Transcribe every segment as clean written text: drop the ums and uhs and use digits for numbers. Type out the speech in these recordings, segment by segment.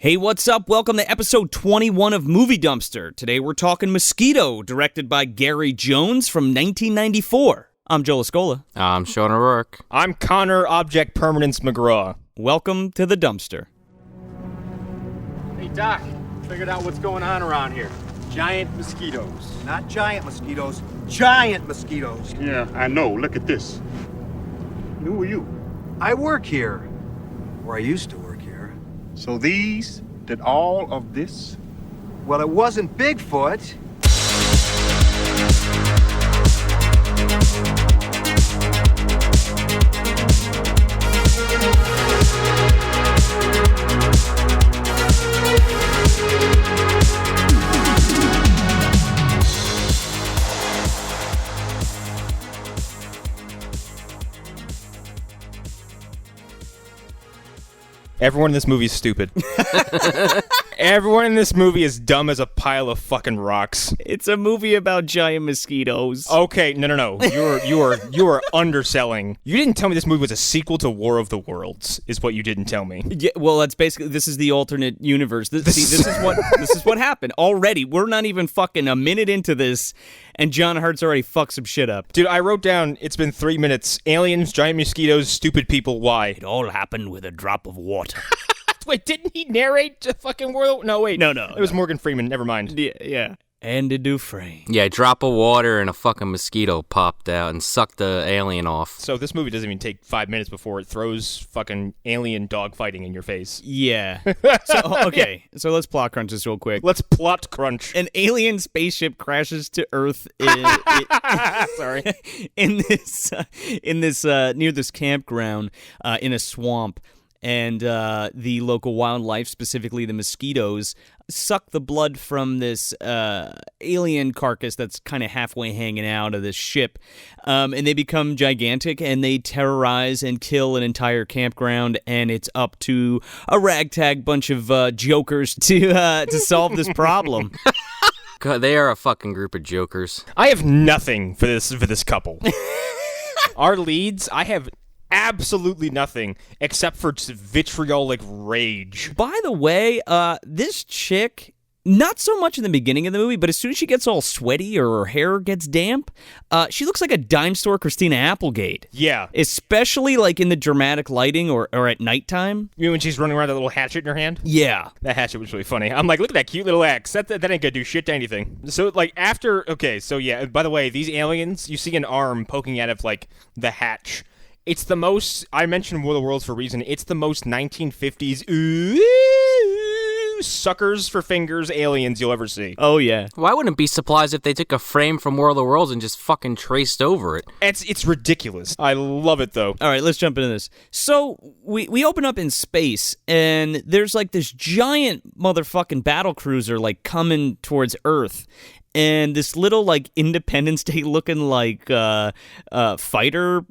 Hey, what's up? Welcome to episode 21 of Movie Dumpster. Today we're talking Mosquito, directed by Gary Jones from 1994. I'm Joe Lascola. I'm Sean O'Rourke. I'm Connor Object Permanence McGraw. Welcome to the dumpster. Hey, Doc, figured out what's going on around here. Giant mosquitoes. Not giant mosquitoes, giant mosquitoes. Yeah, I know. Look at this. Who are you? I work here. Or I used to work here. So these did all of this? Well, it wasn't Bigfoot. Everyone in this movie is stupid. Everyone in this movie is dumb as a pile of fucking rocks. It's a movie about giant mosquitoes. Okay, no. You are underselling. You didn't tell me this movie was a sequel to War of the Worlds, is what you didn't tell me. Yeah, well, that's basically, this is the alternate universe. This is what happened. Already, we're not even fucking a minute into this, and John Hurt's already fucked some shit up. Dude, I wrote down, it's been 3 minutes. Aliens, giant mosquitoes, stupid people, why? It all happened with a drop of water. Wait, didn't he narrate the fucking world? No, wait. No. It was Morgan Freeman, never mind. Yeah. Andy Dufresne. Yeah, a drop of water and a fucking mosquito popped out and sucked the alien off. So this movie doesn't even take 5 minutes before it throws fucking alien dogfighting in your face. Yeah. So let's plot crunch this real quick. Let's plot crunch. An alien spaceship crashes to Earth Sorry. in this near this campground in a swamp, and the local wildlife, specifically the mosquitoes, suck the blood from this alien carcass that's kind of halfway hanging out of this ship, and they become gigantic, and they terrorize and kill an entire campground, and it's up to a ragtag bunch of jokers to solve this problem. God, they are a fucking group of jokers. I have nothing for this couple. Our leads, I have absolutely nothing except for just vitriolic rage. By the way, this chick, not so much in the beginning of the movie, but as soon as she gets all sweaty or her hair gets damp, she looks like a dime store Christina Applegate. Yeah. Especially like in the dramatic lighting or at nighttime. You mean when she's running around with that little hatchet in her hand? Yeah. That hatchet was really funny. I'm like, look at that cute little axe. That ain't gonna do shit to anything. So, like, by the way, these aliens, you see an arm poking out of, like, the hatch. It's the most, I mentioned War of the Worlds for a reason, it's the most 1950s suckers for fingers aliens you'll ever see. Oh, yeah. Well, I wouldn't be surprised if they took a frame from War of the Worlds and just fucking traced over it. It's ridiculous. I love it, though. All right, let's jump into this. So, we open up in space, and there's, like, this giant motherfucking battle cruiser, like, coming towards Earth. And this little, like, Independence Day looking, like, fighter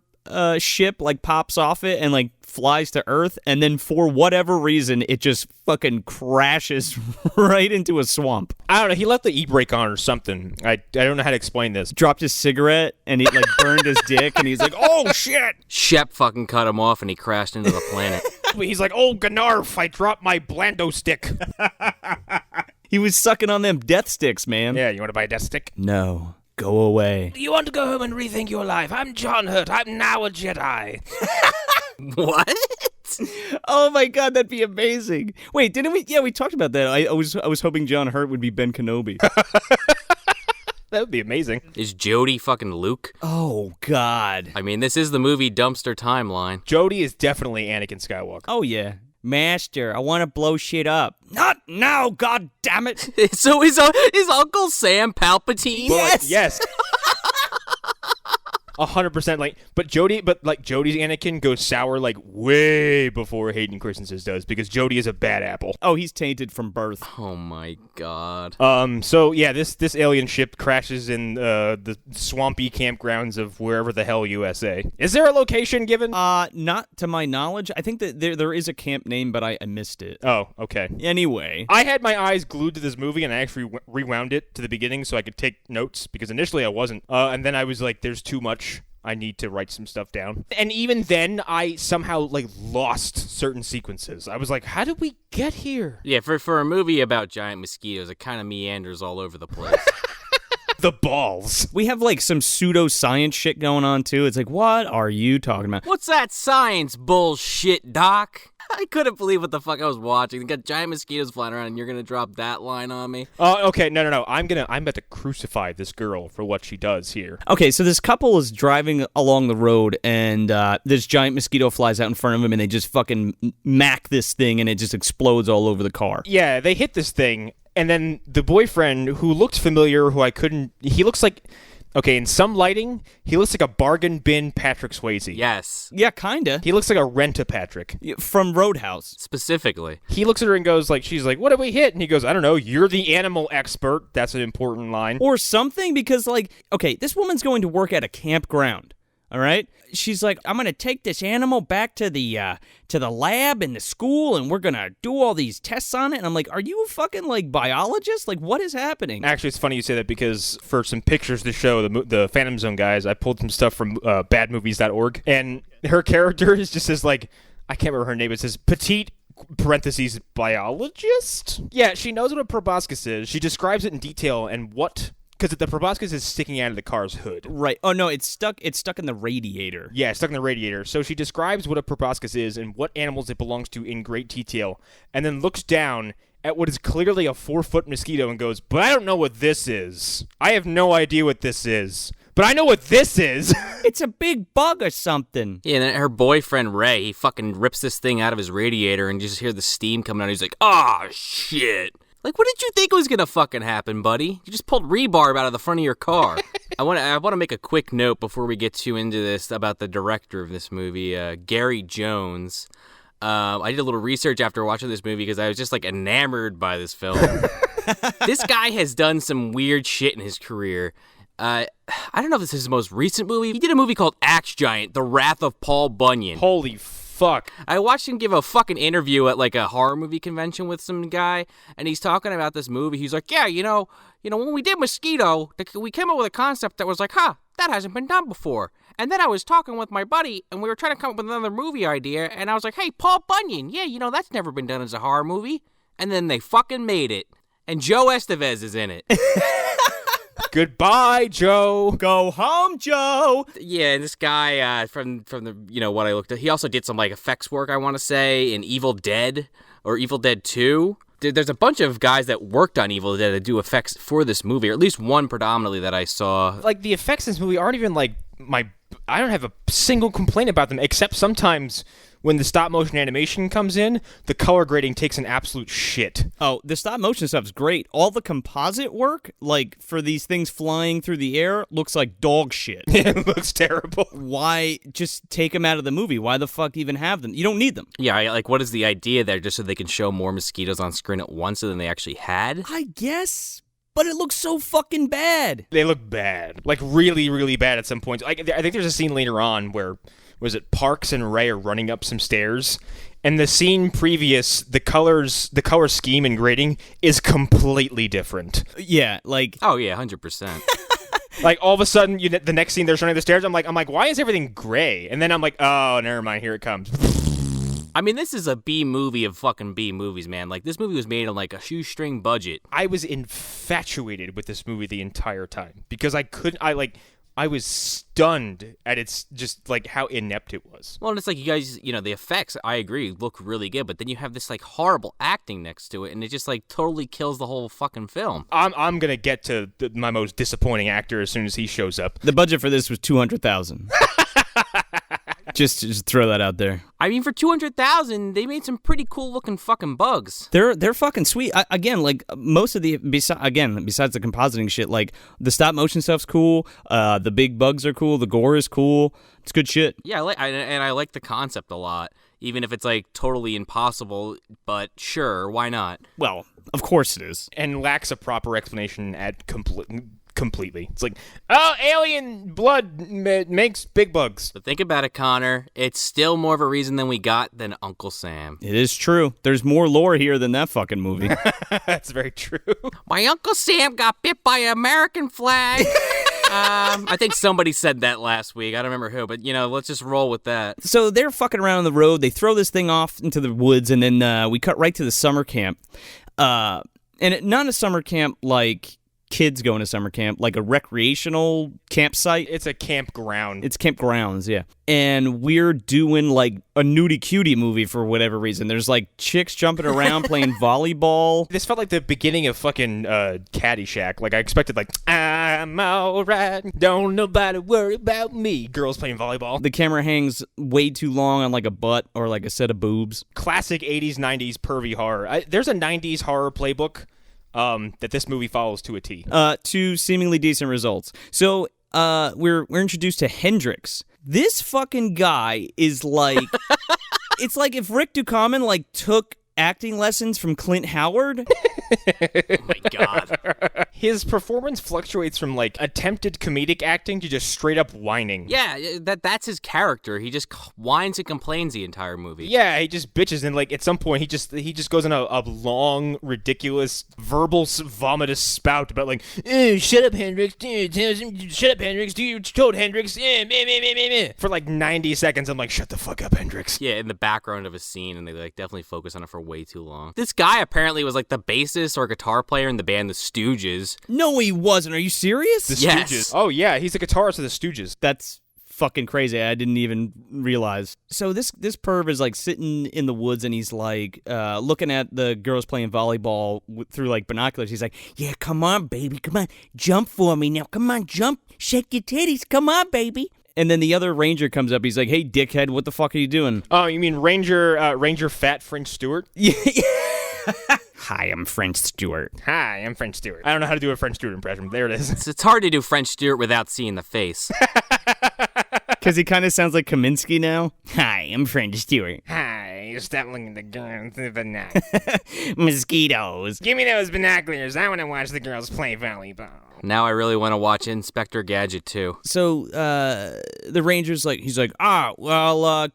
ship like pops off it and like flies to Earth, and then for whatever reason it just fucking crashes right into a swamp. I don't know, he left the e-brake on or something. I don't know how to explain this. Dropped his cigarette and he like burned his dick, and he's like, oh shit, Shep fucking cut him off and he crashed into the planet. He's like, oh Gnarf, I dropped my Blando stick. He was sucking on them death sticks, man. Yeah, you want to buy a death stick? No. Go away. You want to go home and rethink your life? I'm John Hurt. I'm now a Jedi. What? Oh my god, that'd be amazing. Wait, didn't we? Yeah, we talked about that. I was hoping John Hurt would be Ben Kenobi. That would be amazing. Is Jody fucking Luke? Oh god. I mean, this is the movie dumpster timeline. Jody is definitely Anakin Skywalker. Oh yeah. Master, I want to blow shit up. Not now, god damn it. So is Uncle Sam Palpatine? Yes. Yes. 100%. But Jody's Anakin goes sour like way before Hayden Christensen's does, because Jody is a bad apple. Oh, he's tainted from birth. Oh my god. So yeah, this alien ship crashes in the swampy campgrounds of wherever the hell USA. Is there a location given? Not to my knowledge. I think that there is a camp name, but I missed it. Oh, okay. Anyway, I had my eyes glued to this movie, and I actually rewound it to the beginning so I could take notes, because initially I wasn't. And then I was like, there's too much. I need to write some stuff down. And even then, I somehow, like, lost certain sequences. I was like, how did we get here? Yeah, for a movie about giant mosquitoes, it kind of meanders all over the place. The balls. We have like some pseudoscience shit going on too. It's like, what are you talking about? What's that science bullshit, Doc? I couldn't believe what the fuck I was watching. They got giant mosquitoes flying around, and you're gonna drop that line on me? Okay, no. I'm about to crucify this girl for what she does here. Okay, so this couple is driving along the road, and this giant mosquito flies out in front of them, and they just fucking mack this thing, and it just explodes all over the car. Yeah, they hit this thing, and then the boyfriend, who looked familiar, he looks like, okay, in some lighting, he looks like a bargain bin Patrick Swayze. Yes. Yeah, kinda. He looks like a Rent-A-Patrick. From Roadhouse. Specifically. He looks at her and goes, like, she's like, what did we hit? And he goes, I don't know, you're the animal expert. That's an important line. Or something, because, like, okay, this woman's going to work at a campground, all right? She's like, I'm going to take this animal back to the lab in the school, and we're going to do all these tests on it. And I'm like, are you a fucking, like, biologist? Like, what is happening? Actually, it's funny you say that, because for some pictures to show the Phantom Zone guys, I pulled some stuff from badmovies.org, and her character is just says, like, I can't remember her name, it says petite parentheses biologist? Yeah, she knows what a proboscis is. She describes it in detail and what... Because the proboscis is sticking out of the car's hood. Right. Oh, no, it's stuck in the radiator. Yeah, it's stuck in the radiator. So she describes what a proboscis is and what animals it belongs to in great detail, and then looks down at what is clearly a 4-foot mosquito and goes, but I don't know what this is. I have no idea what this is. But I know what this is. It's a big bug or something. Yeah, and then her boyfriend, Ray, he fucking rips this thing out of his radiator, and you just hear the steam coming out. He's like, oh, shit. Like, what did you think was gonna fucking happen, buddy? You just pulled rebarb out of the front of your car. I want to make a quick note before we get too into this about the director of this movie, Gary Jones. I did a little research after watching this movie because I was just, like, enamored by this film. This guy has done some weird shit in his career. I don't know if this is his most recent movie. He did a movie called Axe Giant, The Wrath of Paul Bunyan. Holy fuck. I watched him give a fucking interview at, like, a horror movie convention with some guy, and he's talking about this movie. He's like, yeah, you know, when we did Mosquito, we came up with a concept that was like, that hasn't been done before. And then I was talking with my buddy, and we were trying to come up with another movie idea, and I was like, hey, Paul Bunyan, yeah, that's never been done as a horror movie. And then they fucking made it. And Joe Estevez is in it. Goodbye, Joe. Go home, Joe. Yeah, and this guy from the what I looked at, he also did some like effects work, I want to say, in Evil Dead or Evil Dead 2. There's a bunch of guys that worked on Evil Dead that do effects for this movie, or at least one predominantly that I saw. Like, the effects in this movie aren't even like I don't have a single complaint about them, except sometimes when the stop-motion animation comes in, the color grading takes an absolute shit. Oh, the stop-motion stuff's great. All the composite work, like, for these things flying through the air, looks like dog shit. It looks terrible. Why just take them out of the movie? Why the fuck even have them? You don't need them. Yeah, like, what is the idea there, just so they can show more mosquitoes on screen at once than they actually had? I guess, but it looks so fucking bad. They look bad. Like, really, really bad at some points. I think there's a scene later on where... Was it Parks and Ray are running up some stairs, and the scene previous, the color scheme and grading is completely different. Yeah, like... Oh, yeah, 100%. Like, all of a sudden, the next scene, they're running the stairs, I'm like, why is everything gray? And then I'm like, oh, never mind, here it comes. I mean, this is a B movie of fucking B movies, man. Like, this movie was made on, like, a shoestring budget. I was infatuated with this movie the entire time, because I was stunned at its just, like, how inept it was. Well, and it's like, you guys, the effects, I agree, look really good, but then you have this, like, horrible acting next to it, and it just, like, totally kills the whole fucking film. I'm gonna get to my most disappointing actor as soon as he shows up. The budget for this was $200,000. Just throw that out there. I mean, for $200,000, they made some pretty cool looking fucking bugs. They're fucking sweet. Again, like most of the besides the compositing shit, like the stop motion stuff's cool. The big bugs are cool. The gore is cool. It's good shit. Yeah, I like the concept a lot, even if it's like totally impossible. But sure, why not? Well, of course it is, and lacks a proper explanation completely. It's like, oh, alien blood makes big bugs. But think about it, Connor. It's still more of a reason than we got than Uncle Sam. It is true. There's more lore here than that fucking movie. That's very true. My Uncle Sam got bit by an American flag. I think somebody said that last week. I don't remember who, but, let's just roll with that. So they're fucking around on the road. They throw this thing off into the woods, and then we cut right to the summer camp. And not a summer camp like kids going to summer camp, like a recreational campsite. It's a campground. It's campgrounds, yeah. And we're doing like a nudie cutie movie for whatever reason. There's like chicks jumping around playing volleyball. This felt like the beginning of fucking Caddyshack. Like I expected like, I'm alright, don't nobody worry about me. Girls playing volleyball. The camera hangs way too long on like a butt or like a set of boobs. Classic 80s, 90s pervy horror. There's a 90s horror playbook that this movie follows to a T. To seemingly decent results. So we're introduced to Hendrix. This fucking guy is like, it's like if Rick Ducommun like took acting lessons from Clint Howard. Oh my God. His performance fluctuates from like attempted comedic acting to just straight up whining. Yeah, that's his character. He just whines and complains the entire movie. Yeah, he just bitches, and like at some point he just goes on a long, ridiculous, verbal vomitous spout about like, shut up, Hendrix, shut up, Hendrix, do you told Hendrix, for like 90 seconds. I'm like, shut the fuck up, Hendrix. Yeah, in the background of a scene, and they like definitely focus on it for way too long. This guy apparently was like the bassist or guitar player in the band The Stooges. No, he wasn't. Are you serious? The Yes. Stooges. Oh yeah, he's the guitarist of the Stooges. That's fucking crazy. I didn't even realize. So this perv is like sitting in the woods, and he's like looking at the girls playing volleyball through like binoculars. He's like, yeah, come on, baby, come on, jump for me now, come on, jump, shake your titties, come on, baby. And then the other ranger comes up. He's like, hey, dickhead, what the fuck are you doing? Oh, you mean Ranger Fat French Stewart? Yeah. Hi, I'm French Stewart. Hi, I'm French Stewart. I don't know how to do a French Stewart impression, but there it is. It's hard to do French Stewart without seeing the face. Because he kind of sounds like Kaminsky now. Hi, I'm French Stewart. Hi, stop looking at the girls through the binoculars. Mosquitoes. Give me those binoculars. I want to watch the girls play volleyball. Now I really want to watch Inspector Gadget 2. So the ranger's like, he's like,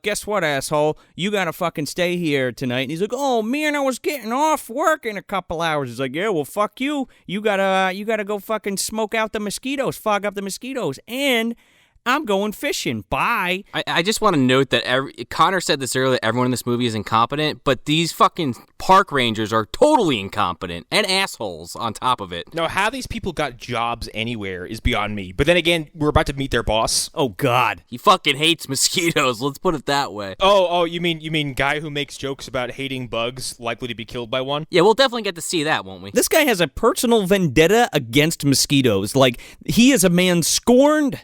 guess what, asshole? You gotta fucking stay here tonight. And he's like, oh man, I was getting off work in a couple hours. He's like, yeah, well, fuck you. You gotta go fucking smoke out the mosquitoes, fog up the mosquitoes, and I'm going fishing. Bye. I just want to note that Connor said this earlier, everyone in this movie is incompetent, but these fucking park rangers are totally incompetent and assholes on top of it. No, how these people got jobs anywhere is beyond me. But then again, we're about to meet their boss. Oh, God. He fucking hates mosquitoes, let's put it that way. Oh, you mean guy who makes jokes about hating bugs likely to be killed by one? Yeah, we'll definitely get to see that, won't we? This guy has a personal vendetta against mosquitoes. Like, he is a man scorned,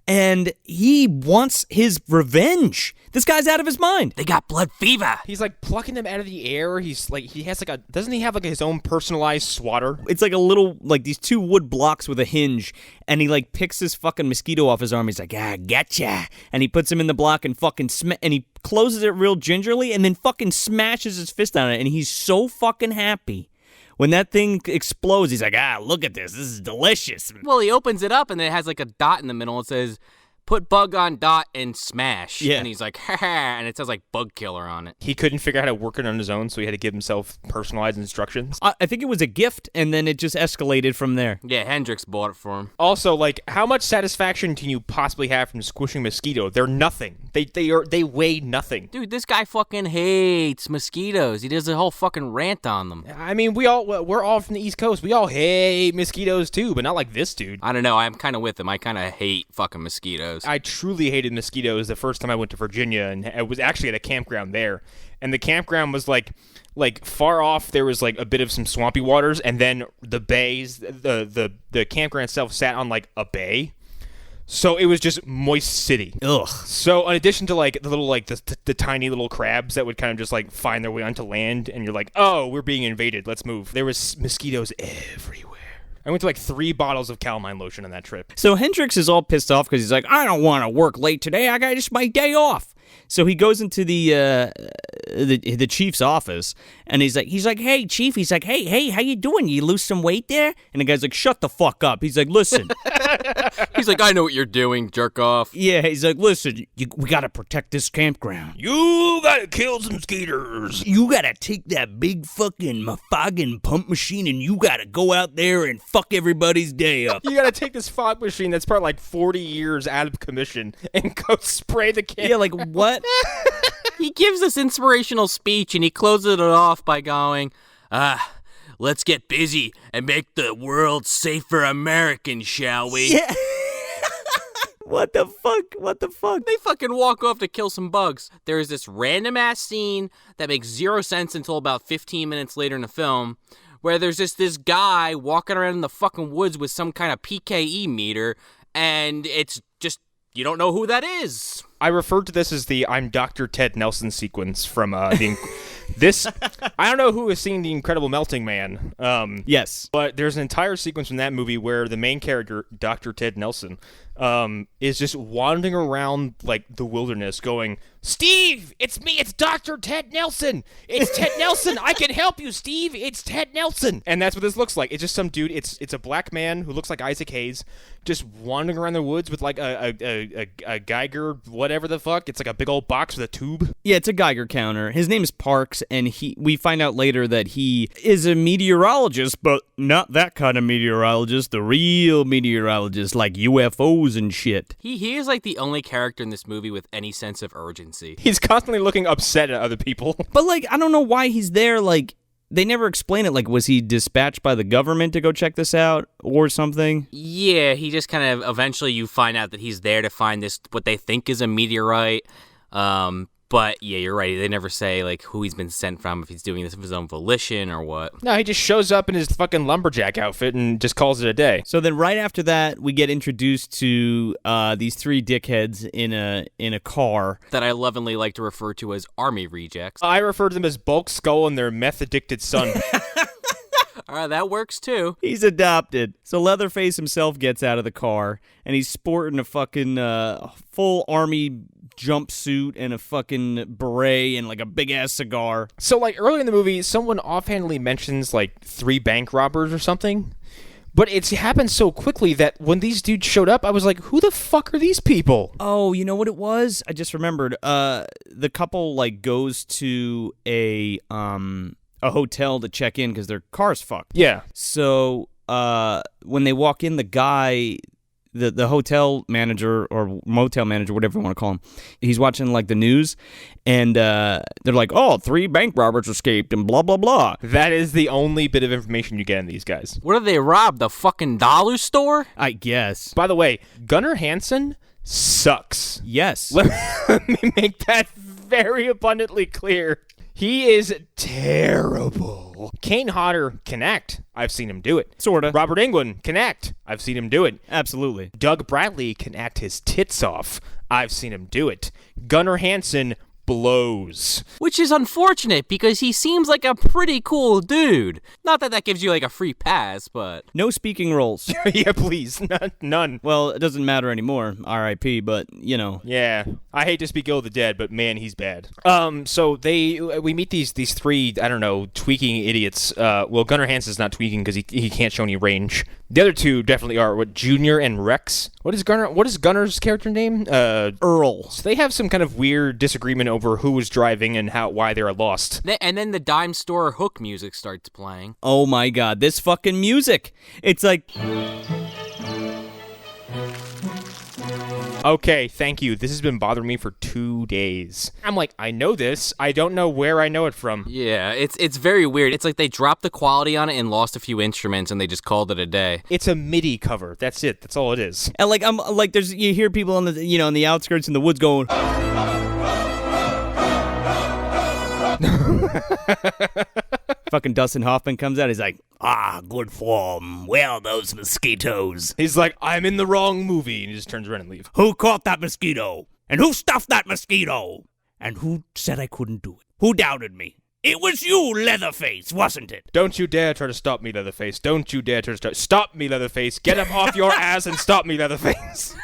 and he wants his revenge. This guy's out of his mind. They got blood fever. He's like plucking them out of the air. He's like, he has like doesn't he have like his own personalized swatter? It's like a little, like these two wood blocks with a hinge, and he like picks this fucking mosquito off his arm. He's like, gotcha. And he puts him in the block and fucking and he closes it real gingerly and then fucking smashes his fist on it, and he's so fucking happy. When that thing explodes, he's like, look at this. This is delicious. Well, he opens it up, and it has like a dot in the middle. It says, put bug on dot and smash. Yeah. And he's like, ha ha, and it says like bug killer on it. He couldn't figure out how to work it on his own, so he had to give himself personalized instructions. I think it was a gift, and then it just escalated from there. Yeah, Hendrix bought it for him. Also, like, how much satisfaction can you possibly have from squishing a mosquito? They're nothing. They weigh nothing. Dude, this guy fucking hates mosquitoes. He does a whole fucking rant on them. I mean, we're all from the East Coast. We all hate mosquitoes too, but not like this dude. I don't know. I'm kind of with him. I kind of hate fucking mosquitoes. I truly hated mosquitoes the first time I went to Virginia, and I was actually at a campground there. And the campground was like far off. There was like a bit of some swampy waters, and then the bays. The campground itself sat on like a bay, so it was just moist city. Ugh. So in addition to like the little like the tiny little crabs that would kind of just like find their way onto land, and you're like, oh, we're being invaded. Let's move. There was mosquitoes everywhere. I went to like 3 bottles of calamine lotion on that trip. So Hendrix is all pissed off because he's like, I don't want to work late today. I got just my day off. So he goes into the chief's office, and he's like, hey, chief. He's like, hey, how you doing? You lose some weight there? And the guy's like, shut the fuck up. He's like, listen. He's like, I know what you're doing, jerk off. Yeah, he's like, listen, we gotta protect this campground. You gotta kill some skeeters. You gotta take that big fucking Mafoggin pump machine and you gotta go out there and fuck everybody's day up. You gotta take this fog machine that's probably like 40 years out of commission and go spray the camp. Yeah, like, what? He gives this inspirational speech and he closes it off by going, let's get busy and make the world safer American, shall we? Yeah. What the fuck? They fucking walk off to kill some bugs. There is this random ass scene that makes zero sense until about 15 minutes later in the film, where there's this guy walking around in the fucking woods with some kind of PKE meter, and it's just, you don't know who that is. I referred to this as the I'm Dr. Ted Nelson sequence from this. I don't know who has seen The Incredible Melting Man. Yes. But there's an entire sequence from that movie where the main character, Dr. Ted Nelson, is just wandering around like the wilderness going, Steve, it's me, it's Dr. Ted Nelson. It's Ted Nelson. I can help you, Steve. It's Ted Nelson. And that's what this looks like. It's just some dude. It's a black man who looks like Isaac Hayes, just wandering around the woods with like a Geiger, whatever the fuck. It's like a big old box with a tube. Yeah, it's a Geiger counter. His name is Parks, and we find out later that he is a meteorologist, but not that kind of meteorologist, the real meteorologist, like UFOs and shit. He is like the only character in this movie with any sense of urgency. He's constantly looking upset at other people. But, like, I don't know why he's there. Like, they never explain it. Like, was he dispatched by the government to go check this out or something? Yeah, he just kind of, eventually you find out that he's there to find this, what they think is a meteorite. But, yeah, you're right. They never say, like, who he's been sent from, if he's doing this of his own volition or what. No, he just shows up in his fucking lumberjack outfit and just calls it a day. So then right after that, we get introduced to these three dickheads in a car. That I lovingly like to refer to as army rejects. I refer to them as Bulk Skull and their meth-addicted son. All right, that works, too. He's adopted. So Leatherface himself gets out of the car, and he's sporting a fucking full army jumpsuit and a fucking beret and like a big-ass cigar. So, like, earlier in the movie, someone offhandedly mentions, like, 3 bank robbers or something. But it's happened so quickly that when these dudes showed up, I was like, who the fuck are these people? Oh, you know what it was? I just remembered. The couple, like, goes to a hotel to check in because their car's fucked. Yeah. So when they walk in, the guy, the hotel manager or motel manager, whatever you want to call him, he's watching like the news, and they're like, oh, 3 bank robbers escaped and blah, blah, blah. That is the only bit of information you get in these guys. What did they rob? The fucking dollar store? I guess. By the way, Gunnar Hansen sucks. Yes. Let me make that very abundantly clear. He is terrible. Kane Hodder can act. I've seen him do it. Sorta. Robert Englund can act. I've seen him do it. Absolutely. Doug Bradley can act his tits off. I've seen him do it. Gunnar Hansen blows. Which is unfortunate because he seems like a pretty cool dude. Not that gives you like a free pass, but... No speaking roles. Yeah, please. None. Well, it doesn't matter anymore, R.I.P., but, you know. Yeah. I hate to speak ill of the dead, but man, he's bad. So we meet these 3, I don't know, tweaking idiots. Well, Gunnar Hansen's not tweaking because he can't show any range. The other 2 definitely are, Junior and Rex? What is Gunnar's character name? Earl. So they have some kind of weird disagreement over who was driving and why they are lost. And then the dime store hook music starts playing. Oh my god, this fucking music. It's like... Okay, thank you. This has been bothering me for 2 days. I'm like, I know this. I don't know where I know it from. Yeah, it's very weird. It's like they dropped the quality on it and lost a few instruments and they just called it a day. It's a MIDI cover. That's it. That's all it is. And like, I'm like, you hear people on the, on the outskirts in the woods going... Fucking Dustin Hoffman comes out. He's like, good form. Where are those mosquitoes? He's like, I'm in the wrong movie. And he just turns around and leaves. Who caught that mosquito? And who stuffed that mosquito? And who said I couldn't do it? Who doubted me? It was you, Leatherface, wasn't it? Don't you dare try to stop me, Leatherface. Don't you dare try to stop me, Leatherface. Get up off your ass and stop me, Leatherface.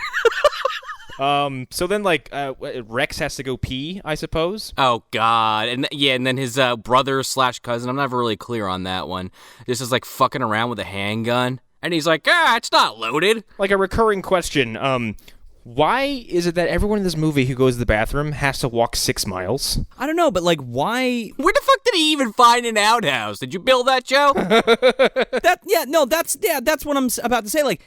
So then, like, Rex has to go pee, I suppose. Oh God, and then his brother / cousin. I'm never really clear on that one. This is like fucking around with a handgun, and he's like, it's not loaded. Like a recurring question. Why is it that everyone in this movie who goes to the bathroom has to walk 6 miles? I don't know, but like, why? Where the fuck did he even find an outhouse? Did you build that, Joe? That's what I'm about to say. Like,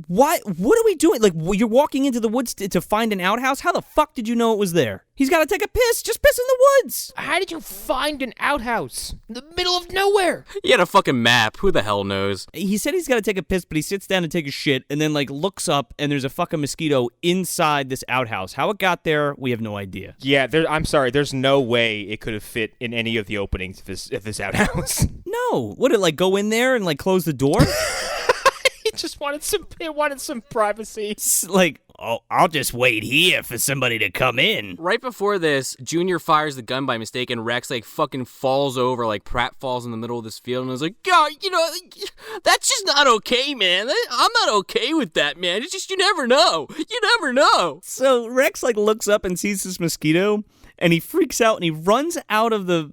why? What are we doing? Like, you're walking into the woods to find an outhouse? How the fuck did you know it was there? He's got to take a piss. Just piss in the woods. How did you find an outhouse in the middle of nowhere? He had a fucking map. Who the hell knows? He said he's got to take a piss, but he sits down to take a shit and then, like, looks up and there's a fucking mosquito inside this outhouse. How it got there, we have no idea. Yeah, I'm sorry. There's no way it could have fit in any of the openings of this outhouse. No. Would it, like, go in there and, like, close the door? It wanted some privacy. It's like, oh, I'll just wait here for somebody to come in. Right before this, Junior fires the gun by mistake, and Rex, like, fucking falls over, like, Pratt falls in the middle of this field, and is like, God, that's just not okay, man. I'm not okay with that, man. It's just, you never know. You never know. So Rex, like, looks up and sees this mosquito, and he freaks out, and he runs out of the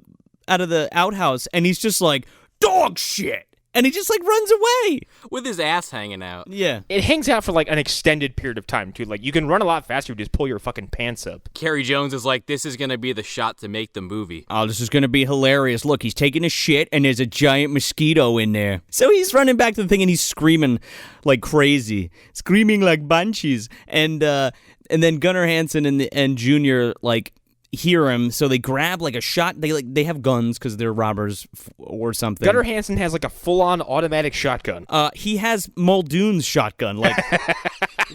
outhouse, and he's just like, dog shit. And he just, like, runs away. With his ass hanging out. Yeah. It hangs out for, like, an extended period of time, too. Like, you can run a lot faster if you just pull your fucking pants up. Carrie Jones is like, this is going to be the shot to make the movie. Oh, this is going to be hilarious. Look, he's taking a shit, and there's a giant mosquito in there. So he's running back to the thing, and he's screaming like crazy. Screaming like banshees. And then Gunnar Hansen and Junior, like, hear him, so they grab like a shot. They have guns because they're robbers or something. Gunnar Hansen has like a full-on automatic shotgun. He has Muldoon's shotgun, like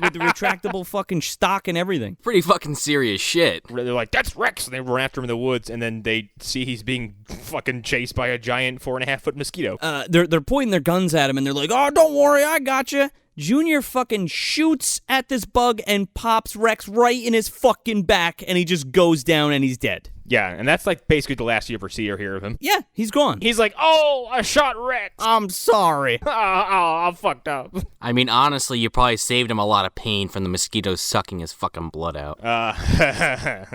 with the retractable fucking stock and everything. Pretty fucking serious shit. They're like, that's Rex, and they run after him in the woods, and then they see he's being fucking chased by a giant 4.5-foot mosquito. They're pointing their guns at him, and they're like, oh, don't worry, I got you. Junior fucking shoots at this bug and pops Rex right in his fucking back, and he just goes down and he's dead. Yeah, and that's like basically the last you ever see or hear of him. Yeah, he's gone. He's like, oh, I shot Rex. I'm sorry. I'm fucked up. I mean, honestly, you probably saved him a lot of pain from the mosquitoes sucking his fucking blood out. That's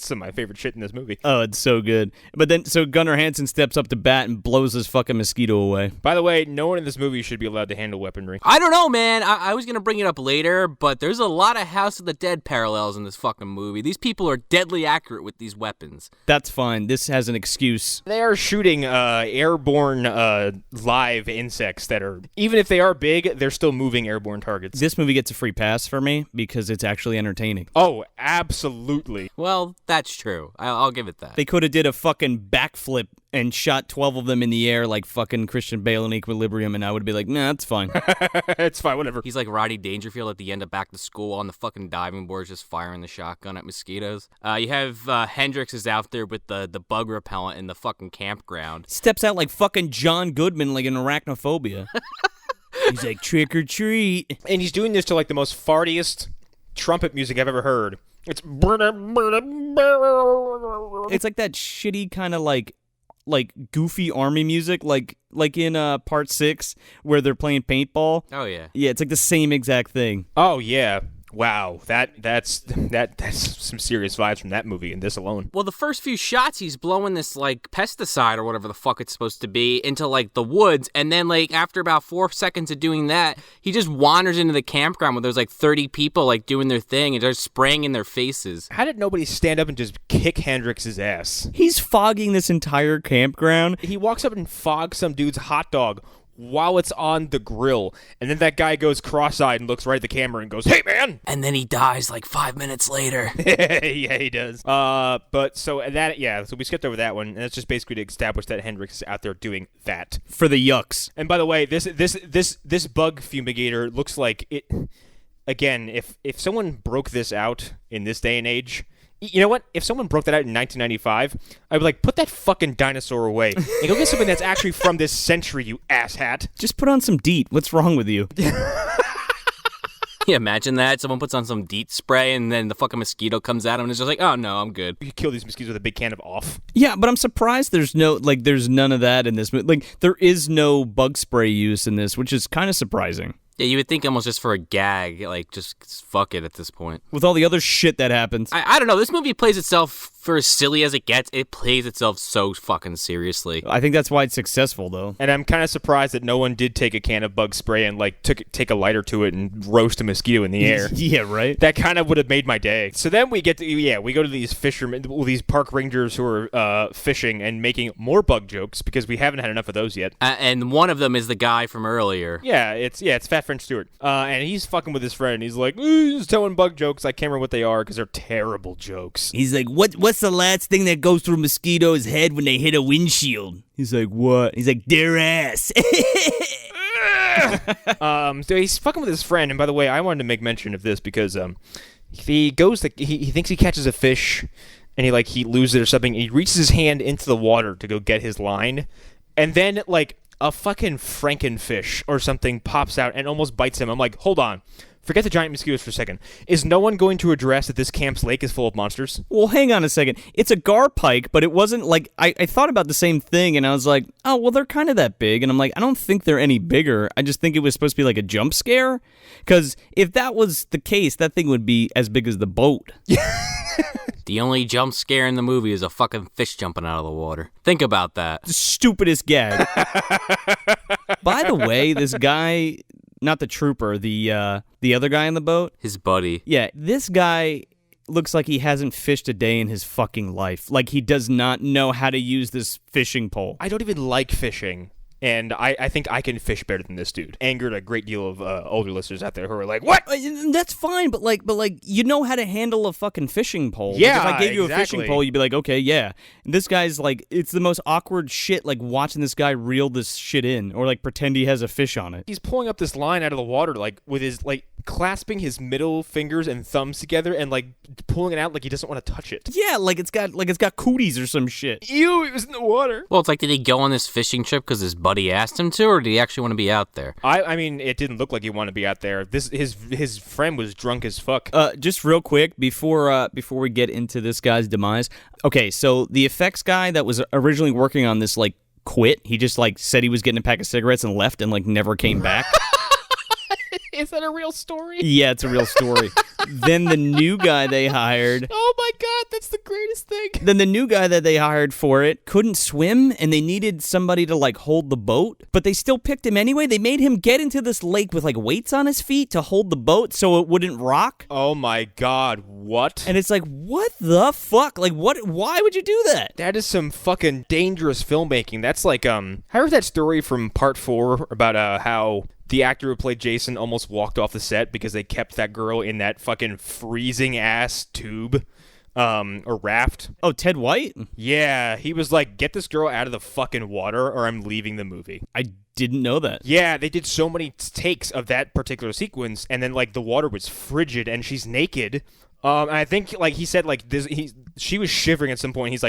some of my favorite shit in this movie. Oh, it's so good. But then, so Gunnar Hansen steps up to bat and blows his fucking mosquito away. By the way, no one in this movie should be allowed to handle weaponry. I don't know, man. I was going to bring it up later, but there's a lot of House of the Dead parallels in this fucking movie. These people are deadly accurate with these weapons. That's fine. This has an excuse. They are shooting airborne live insects that are, even if they are big, they're still moving airborne targets. This movie gets a free pass for me because it's actually entertaining. Oh, absolutely. Well, that's true. I'll give it that. They could have did a fucking backflip and shot 12 of them in the air like fucking Christian Bale in Equilibrium, and I would be like, nah, that's fine. It's fine, whatever. He's like Roddy Dangerfield at the end of Back to School on the fucking diving boards just firing the shotgun at mosquitoes. You have Hendrix is out there with the bug repellent in the fucking campground. Steps out like fucking John Goodman like in Arachnophobia. He's like, trick or treat. And he's doing this to like the most fartiest trumpet music I've ever heard. It's like that shitty kind of like goofy army music, like in Part 6 where they're playing paintball. Oh yeah. Yeah, it's like the same exact thing. Oh yeah. Wow, that's some serious vibes from that movie and this alone. Well, the first few shots, he's blowing this, like, pesticide or whatever the fuck it's supposed to be into, like, the woods, and then, like, after about 4 seconds of doing that, he just wanders into the campground where there's, like, 30 people, like, doing their thing and just spraying in their faces. How did nobody stand up and just kick Hendrix's ass? He's fogging this entire campground. He walks up and fogs some dude's hot dog while it's on the grill, and then that guy goes cross-eyed and looks right at the camera and goes, "Hey, man!" And then he dies like 5 minutes later. Yeah, he does. So we skipped over that one, and it's just basically to establish that Hendrix is out there doing that for the yucks. And by the way, this bug fumigator looks like it. Again, if someone broke this out in this day and age. You know what? If someone broke that out in 1995, I'd be like, put that fucking dinosaur away and go get something that's actually from this century, you asshat. Just put on some DEET. What's wrong with you? Yeah, imagine that. Someone puts on some DEET spray and then the fucking mosquito comes at him and it's just like, oh no, I'm good. You kill these mosquitoes with a big can of off. Yeah, but I'm surprised there's none of that in this movie. Like, there is no bug spray use in this, which is kind of surprising. Yeah, you would think almost just for a gag, like, just fuck it at this point. With all the other shit that happens. I don't know. This movie plays itself for as silly as it gets. It plays itself so fucking seriously. I think that's why it's successful, though. And I'm kind of surprised that no one did take a can of bug spray and, like, take a lighter to it and roast a mosquito in the air. Yeah, right? That kind of would have made my day. So then we get to, we go to these fishermen, these park rangers who are fishing and making more bug jokes because we haven't had enough of those yet. And one of them is the guy from earlier. Yeah, it's Fat French Stewart. And he's fucking with his friend. He's like, he's telling bug jokes. I can't remember what they are because they're terrible jokes. He's like, what's the last thing that goes through a mosquito's head when they hit a windshield? He's like, what? He's like, their ass. So he's fucking with his friend. And by the way, I wanted to make mention of this because he goes, he thinks he catches a fish and he loses it or something. He reaches his hand into the water to go get his line. And then, like, a fucking frankenfish or something pops out and almost bites him. I'm like, hold on. Forget the giant mosquitoes for a second. Is no one going to address that this camp's lake is full of monsters? Well, hang on a second. It's a garpike, but it wasn't like... I thought about the same thing, and I was like, oh, well, they're kind of that big. And I'm like, I don't think they're any bigger. I just think it was supposed to be like a jump scare. Because if that was the case, that thing would be as big as the boat. The only jump scare in the movie is a fucking fish jumping out of the water. Think about that. The stupidest gag. By the way, this guy... Not the trooper, the other guy in the boat. His buddy. Yeah, this guy looks like he hasn't fished a day in his fucking life. Like he does not know how to use this fishing pole. I don't even like fishing. And I think I can fish better than this dude. Angered a great deal of older listeners out there who are like, what? That's fine, but you know how to handle a fucking fishing pole. Yeah, like if I gave you exactly. a fishing pole, you'd be like, okay, yeah. And this guy's like, it's the most awkward shit, like watching this guy reel this shit in or like pretend he has a fish on it. He's pulling up this line out of the water, like with his, like, clasping his middle fingers and thumbs together and like pulling it out like he doesn't want to touch it. Yeah, like it's got cooties or some shit. Ew, it was in the water. Well, it's like, did he go on this fishing trip because his buddy asked him to, or did he actually want to be out there? I mean, it didn't look like he wanted to be out there. His friend was drunk as fuck. Just real quick before we get into this guy's demise. Okay, so the effects guy that was originally working on this like quit. He just like said he was getting a pack of cigarettes and left and like never came back. Is that a real story? Yeah, it's a real story. Then the new guy they hired... Oh my god, that's the greatest thing. Then the new guy that they hired for it couldn't swim, and they needed somebody to, like, hold the boat. But they still picked him anyway. They made him get into this lake with, like, weights on his feet to hold the boat so it wouldn't rock. Oh my god, what? And it's like, what the fuck? Like, what? Why would you do that? That is some fucking dangerous filmmaking. That's like, I heard that story from Part 4 about how... the actor who played Jason almost walked off the set because they kept that girl in that fucking freezing-ass tube, or raft. Oh, Ted White? Yeah, he was like, get this girl out of the fucking water or I'm leaving the movie. I didn't know that. Yeah, they did so many takes of that particular sequence, and then, like, the water was frigid and she's naked. And I think, like, he said, like, she was shivering at some point. He's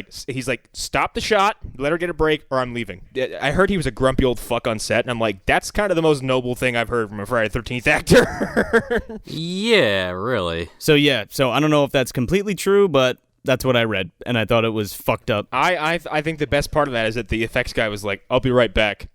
like, stop the shot, let her get a break, or I'm leaving. I heard he was a grumpy old fuck on set, and I'm like, that's kind of the most noble thing I've heard from a Friday the 13th actor. Yeah, really. So I don't know if that's completely true, but that's what I read, and I thought it was fucked up. I think the best part of that is that the effects guy was like, I'll be right back.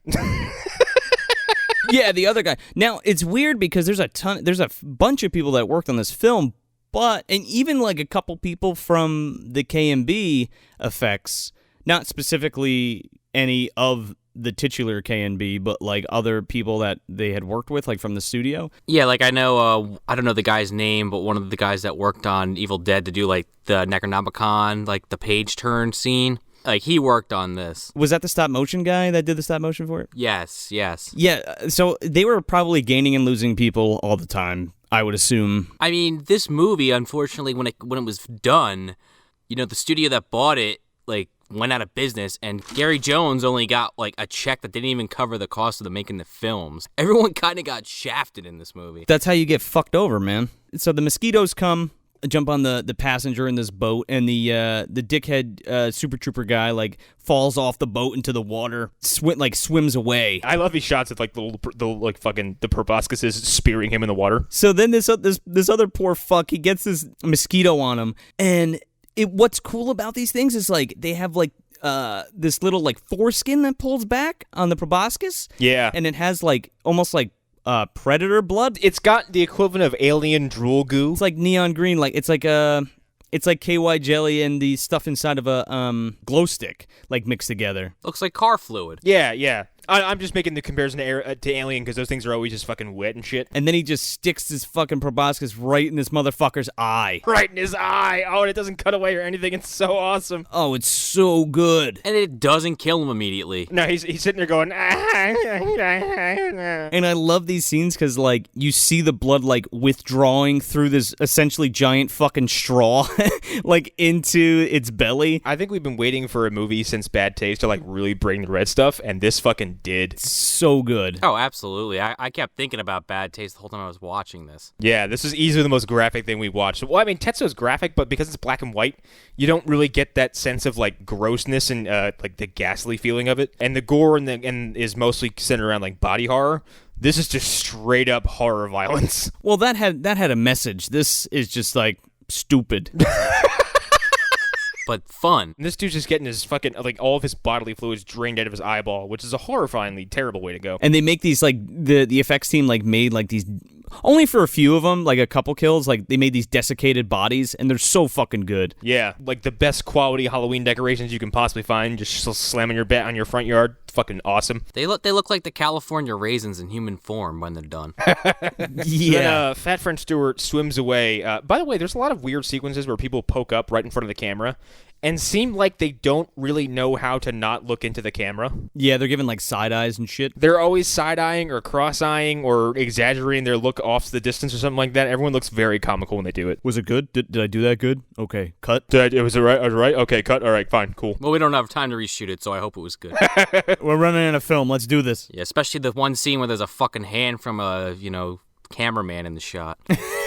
Yeah, the other guy. Now, it's weird because there's a bunch of people that worked on this film, and even like a couple people from the K&B effects, not specifically any of the titular K&B, but like other people that they had worked with, like from the studio. Yeah, like I know, I don't know the guy's name, but one of the guys that worked on Evil Dead to do like the Necronomicon, like the page turn scene. Like, he worked on this. Was that the stop motion guy that did the stop motion for it? Yes. Yeah, so they were probably gaining and losing people all the time, I would assume. I mean, this movie, unfortunately, when it was done, you know, the studio that bought it, like, went out of business, and Gary Jones only got, like, a check that didn't even cover the cost of making the films. Everyone kind of got shafted in this movie. That's how you get fucked over, man. So the mosquitoes come... jump on the passenger in this boat, and the dickhead super trooper guy like falls off the boat into the water, swims away. I love these shots of like the proboscis spearing him in the water. So then this other poor fuck, he gets this mosquito on him, and what's cool about these things is like they have like this little like foreskin that pulls back on the proboscis. Yeah, and it has like almost like predator blood. It's got the equivalent of alien drool goo. It's like neon green, like it's like KY jelly and the stuff inside of a glow stick, like mixed together. Looks like car fluid. Yeah. I'm just making the comparison to Alien because those things are always just fucking wet and shit. And then he just sticks his fucking proboscis right in this motherfucker's eye. Right in his eye. Oh, and it doesn't cut away or anything. It's so awesome. Oh, it's so good. And it doesn't kill him immediately. No, he's sitting there going. And I love these scenes because, like, you see the blood, like, withdrawing through this essentially giant fucking straw, like, into its belly. I think we've been waiting for a movie since Bad Taste to, like, really bring the red stuff, and this fucking did. So good. Oh, absolutely. I kept thinking about Bad Taste the whole time I was watching this. Yeah, this is easily the most graphic thing we watched. Well, I mean, Tetsuo's graphic, but because it's black and white, you don't really get that sense of, like, grossness and, like, the ghastly feeling of it. And the gore and is mostly centered around, like, body horror. This is just straight up horror violence. Well, that had a message. This is just, like, stupid. But fun. And this dude's just getting his fucking, like, all of his bodily fluids drained out of his eyeball, which is a horrifyingly terrible way to go. And they make these, like, the effects team, like, made, like, these, only for a few of them, like, a couple kills, like, they made these desiccated bodies, and they're so fucking good. Yeah, like, the best quality Halloween decorations you can possibly find, just slamming your bat on your front yard. Fucking awesome. They look like the California raisins in human form when they're done. Yeah. Then, Fat Friend Stewart swims away. By the way, there's a lot of weird sequences where people poke up right in front of the camera and seem like they don't really know how to not look into the camera. Yeah, they're giving, like, side eyes and shit. They're always side-eyeing or cross-eyeing or exaggerating their look off to the distance or something like that. Everyone looks very comical when they do it. Was it good? Did I do that good? Okay, cut. Was it right? Okay, cut. All right, fine, cool. Well, we don't have time to reshoot it, so I hope it was good. We're running out of film. Let's do this. Yeah, especially the one scene where there's a fucking hand from a, cameraman in the shot.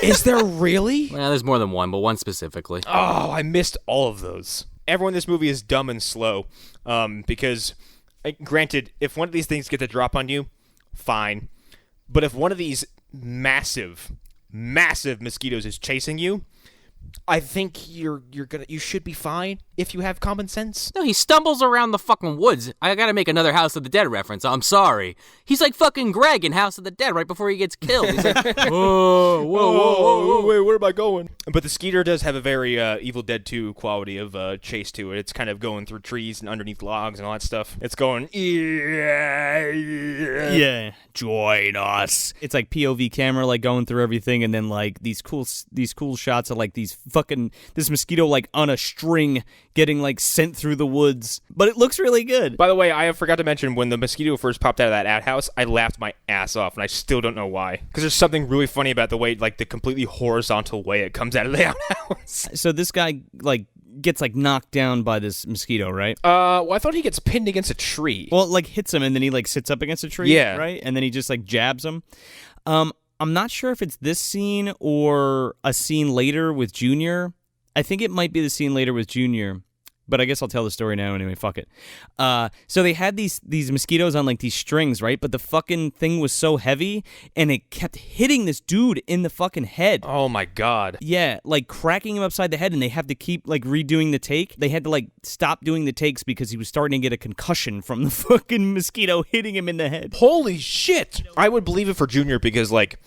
Is there really? Well, there's more than one, but one specifically. Oh, I missed all of those. Everyone in this movie is dumb and slow, because, granted, if one of these things gets a drop on you, fine. But if one of these massive mosquitoes is chasing you, I think you should be fine if you have common sense. No, he stumbles around the fucking woods. I gotta make another House of the Dead reference. I'm sorry. He's like fucking Greg in House of the Dead right before he gets killed. He's like, whoa, wait, where am I going? But the Skeeter does have a very Evil Dead 2 quality of chase to it. It's kind of going through trees and underneath logs and all that stuff. It's going, Yeah, join us. It's like POV camera, like going through everything, and then like these cool shots of like this mosquito like on a string getting like sent through the woods. But it looks really good. By the way, I forgot to mention when the mosquito first popped out of that outhouse, I laughed my ass off, and I still don't know why. Because there's something really funny about the way, like the completely horizontal way it comes out of the outhouse. So this guy like gets like knocked down by this mosquito, right? Well, I thought he gets pinned against a tree. Well, it like hits him and then he like sits up against a tree, yeah, right? And then he just like jabs him. I'm not sure if it's this scene or a scene later with Junior. I think it might be the scene later with Junior, but I guess I'll tell the story now anyway. Fuck it. So they had these mosquitoes on like these strings, right? But the fucking thing was so heavy, and it kept hitting this dude in the fucking head. Oh my god. Yeah, like cracking him upside the head, and they have to keep like redoing the take. They had to like stop doing the takes because he was starting to get a concussion from the fucking mosquito hitting him in the head. Holy shit! I would believe it for Junior because like,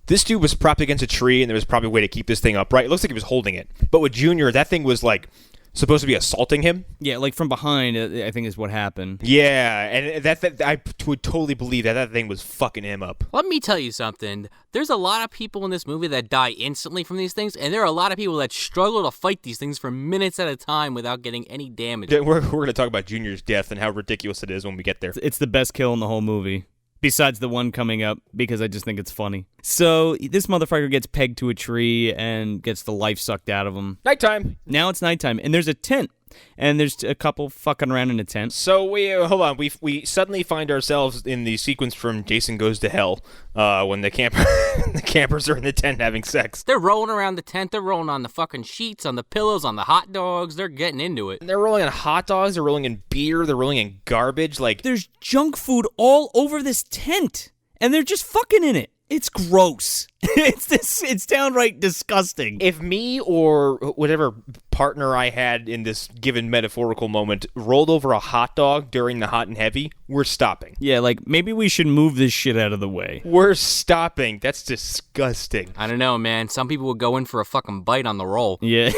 this dude was propped against a tree, and there was probably a way to keep this thing upright. It looks like he was holding it. But with Junior, that thing was like supposed to be assaulting him. Yeah, like from behind, I think is what happened. Yeah, and that I would totally believe that thing was fucking him up. Let me tell you something. There's a lot of people in this movie that die instantly from these things, and there are a lot of people that struggle to fight these things for minutes at a time without getting any damage. Yeah, we're going to talk about Junior's death and how ridiculous it is when we get there. It's the best kill in the whole movie. Besides the one coming up, because I just think it's funny. So this motherfucker gets pegged to a tree and gets the life sucked out of him. Nighttime. Now it's nighttime, and there's a tent. And there's a couple fucking around in a tent. So hold on. We suddenly find ourselves in the sequence from Jason Goes to Hell, when the campers are in the tent having sex. They're rolling around the tent. They're rolling on the fucking sheets, on the pillows, on the hot dogs. They're getting into it. And they're rolling on hot dogs. They're rolling in beer. They're rolling in garbage. Like, there's junk food all over this tent, and they're just fucking in it. It's gross. It's downright disgusting. If me or whatever partner I had in this given metaphorical moment rolled over a hot dog during the hot and heavy, we're stopping. Yeah, like, maybe we should move this shit out of the way. We're stopping. That's disgusting. I don't know, man. Some people would go in for a fucking bite on the roll. Yeah.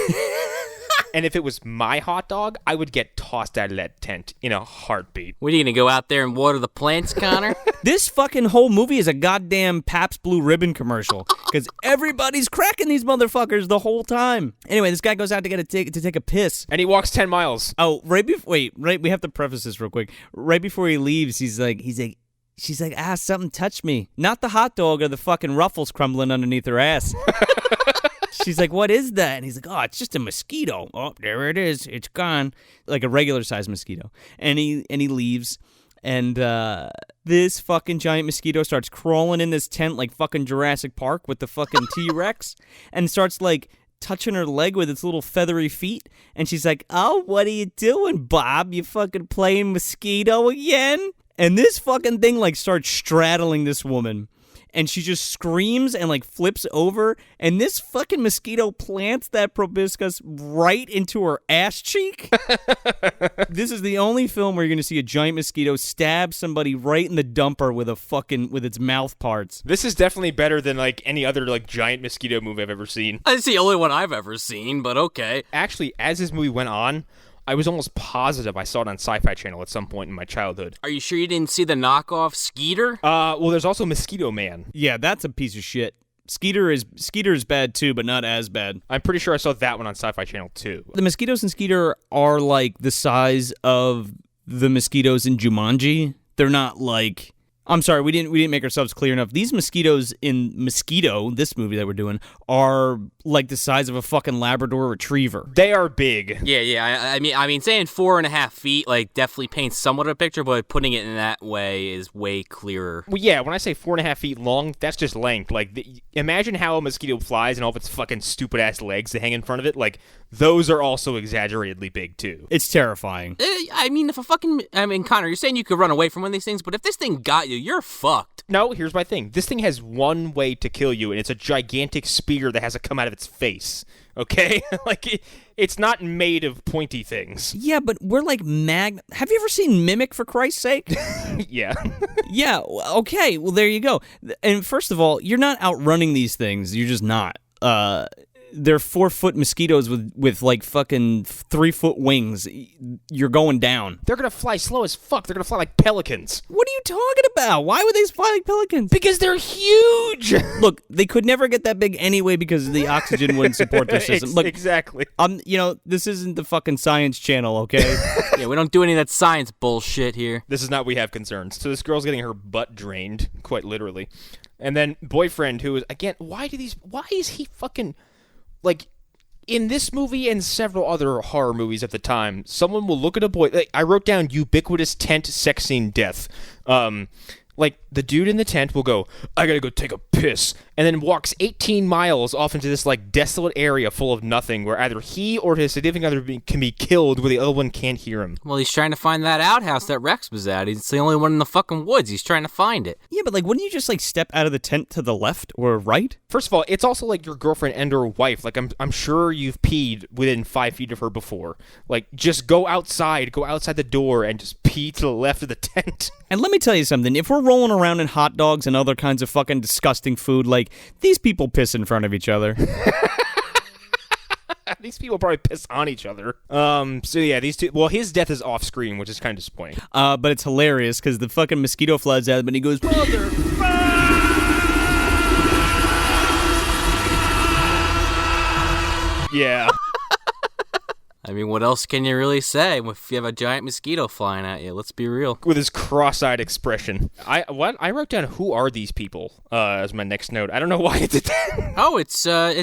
And if it was my hot dog, I would get tossed out of that tent in a heartbeat. What, are you going to go out there and water the plants, Connor? This fucking whole movie is a goddamn Pabst Blue Ribbon commercial because everybody's cracking these motherfuckers the whole time. Anyway, this guy goes out to take a piss. And he walks 10 miles. Oh, we have to preface this real quick. Right before he leaves, she's like, something touched me. Not the hot dog or the fucking ruffles crumbling underneath her ass. She's like, what is that? And he's like, oh, it's just a mosquito. Oh, there it is. It's gone. Like a regular-sized mosquito. And he leaves. And this fucking giant mosquito starts crawling in this tent like fucking Jurassic Park with the fucking T-Rex. And starts, like, touching her leg with its little feathery feet. And she's like, oh, what are you doing, Bob? You fucking playing mosquito again? And this fucking thing, like, starts straddling this woman. And she just screams and, like, flips over. And this fucking mosquito plants that proboscis right into her ass cheek. This is the only film where you're going to see a giant mosquito stab somebody right in the dumper with its mouth parts. This is definitely better than, like, any other, like, giant mosquito movie I've ever seen. It's the only one I've ever seen, but okay. Actually, as this movie went on, I was almost positive I saw it on Sci-Fi Channel at some point in my childhood. Are you sure you didn't see the knockoff Skeeter? Well, there's also Mosquito Man. Yeah, that's a piece of shit. Skeeter is bad too, but not as bad. I'm pretty sure I saw that one on Sci-Fi Channel too. The mosquitoes in Skeeter are like the size of the mosquitoes in Jumanji. They're not like... I'm sorry, we didn't make ourselves clear enough. These mosquitoes in Mosquito, this movie that we're doing, are like the size of a fucking Labrador Retriever. They are big. Yeah. I mean, saying 4.5 feet like definitely paints somewhat of a picture, but putting it in that way is way clearer. Well, yeah. When I say 4.5 feet long, that's just length. Like, imagine how a mosquito flies and all of its fucking stupid ass legs that hang in front of it. Like, those are also exaggeratedly big too. It's terrifying. I mean, Connor, you're saying you could run away from one of these things, but if this thing got you, you're fucked. No, here's my thing. This thing has one way to kill you, and it's a gigantic spear that has to come out of its face. Okay? Like, it's not made of pointy things. Yeah, but we're like Have you ever seen Mimic, for Christ's sake? Yeah. Yeah, okay, well, there you go. And first of all, you're not outrunning these things. You're just not. They're 4-foot mosquitoes with like fucking 3-foot wings. You're going down. They're gonna fly slow as fuck. They're gonna fly like pelicans. What are you talking about? Why would they fly like pelicans? Because they're huge. Look, they could never get that big anyway because the oxygen wouldn't support their system. Look, exactly. This isn't the fucking Science Channel, okay? Yeah, we don't do any of that science bullshit here. This is not We Have Concerns. So this girl's getting her butt drained, quite literally. And then boyfriend, who is, again, why is he fucking... Like, in this movie and several other horror movies at the time, someone will look at a boy... Like, I wrote down ubiquitous tent sex scene death. Like, the dude in the tent will go, I gotta go take a piss, and then walks 18 miles off into this, like, desolate area full of nothing where either he or his significant other can be killed where the other one can't hear him. Well, he's trying to find that outhouse that Rex was at. He's the only one in the fucking woods. He's trying to find it. Yeah, but, like, wouldn't you just, like, step out of the tent to the left or right? First of all, it's also, like, your girlfriend and her wife. Like, I'm sure you've peed within 5 feet of her before. Like, just go outside the door, and just pee to the left of the tent. And let me tell you something. If we're rolling around in hot dogs and other kinds of fucking disgusting food, like, these people piss in front of each other. These people probably piss on each other. So yeah, these two... Well, his death is off-screen, which is kind of disappointing. But it's hilarious, because the fucking mosquito flies at him, and he goes, Yeah. I mean, what else can you really say if you have a giant mosquito flying at you? Let's be real. With his cross-eyed expression. I wrote down who are these people as my next note. I don't know why I did that. Oh, it's the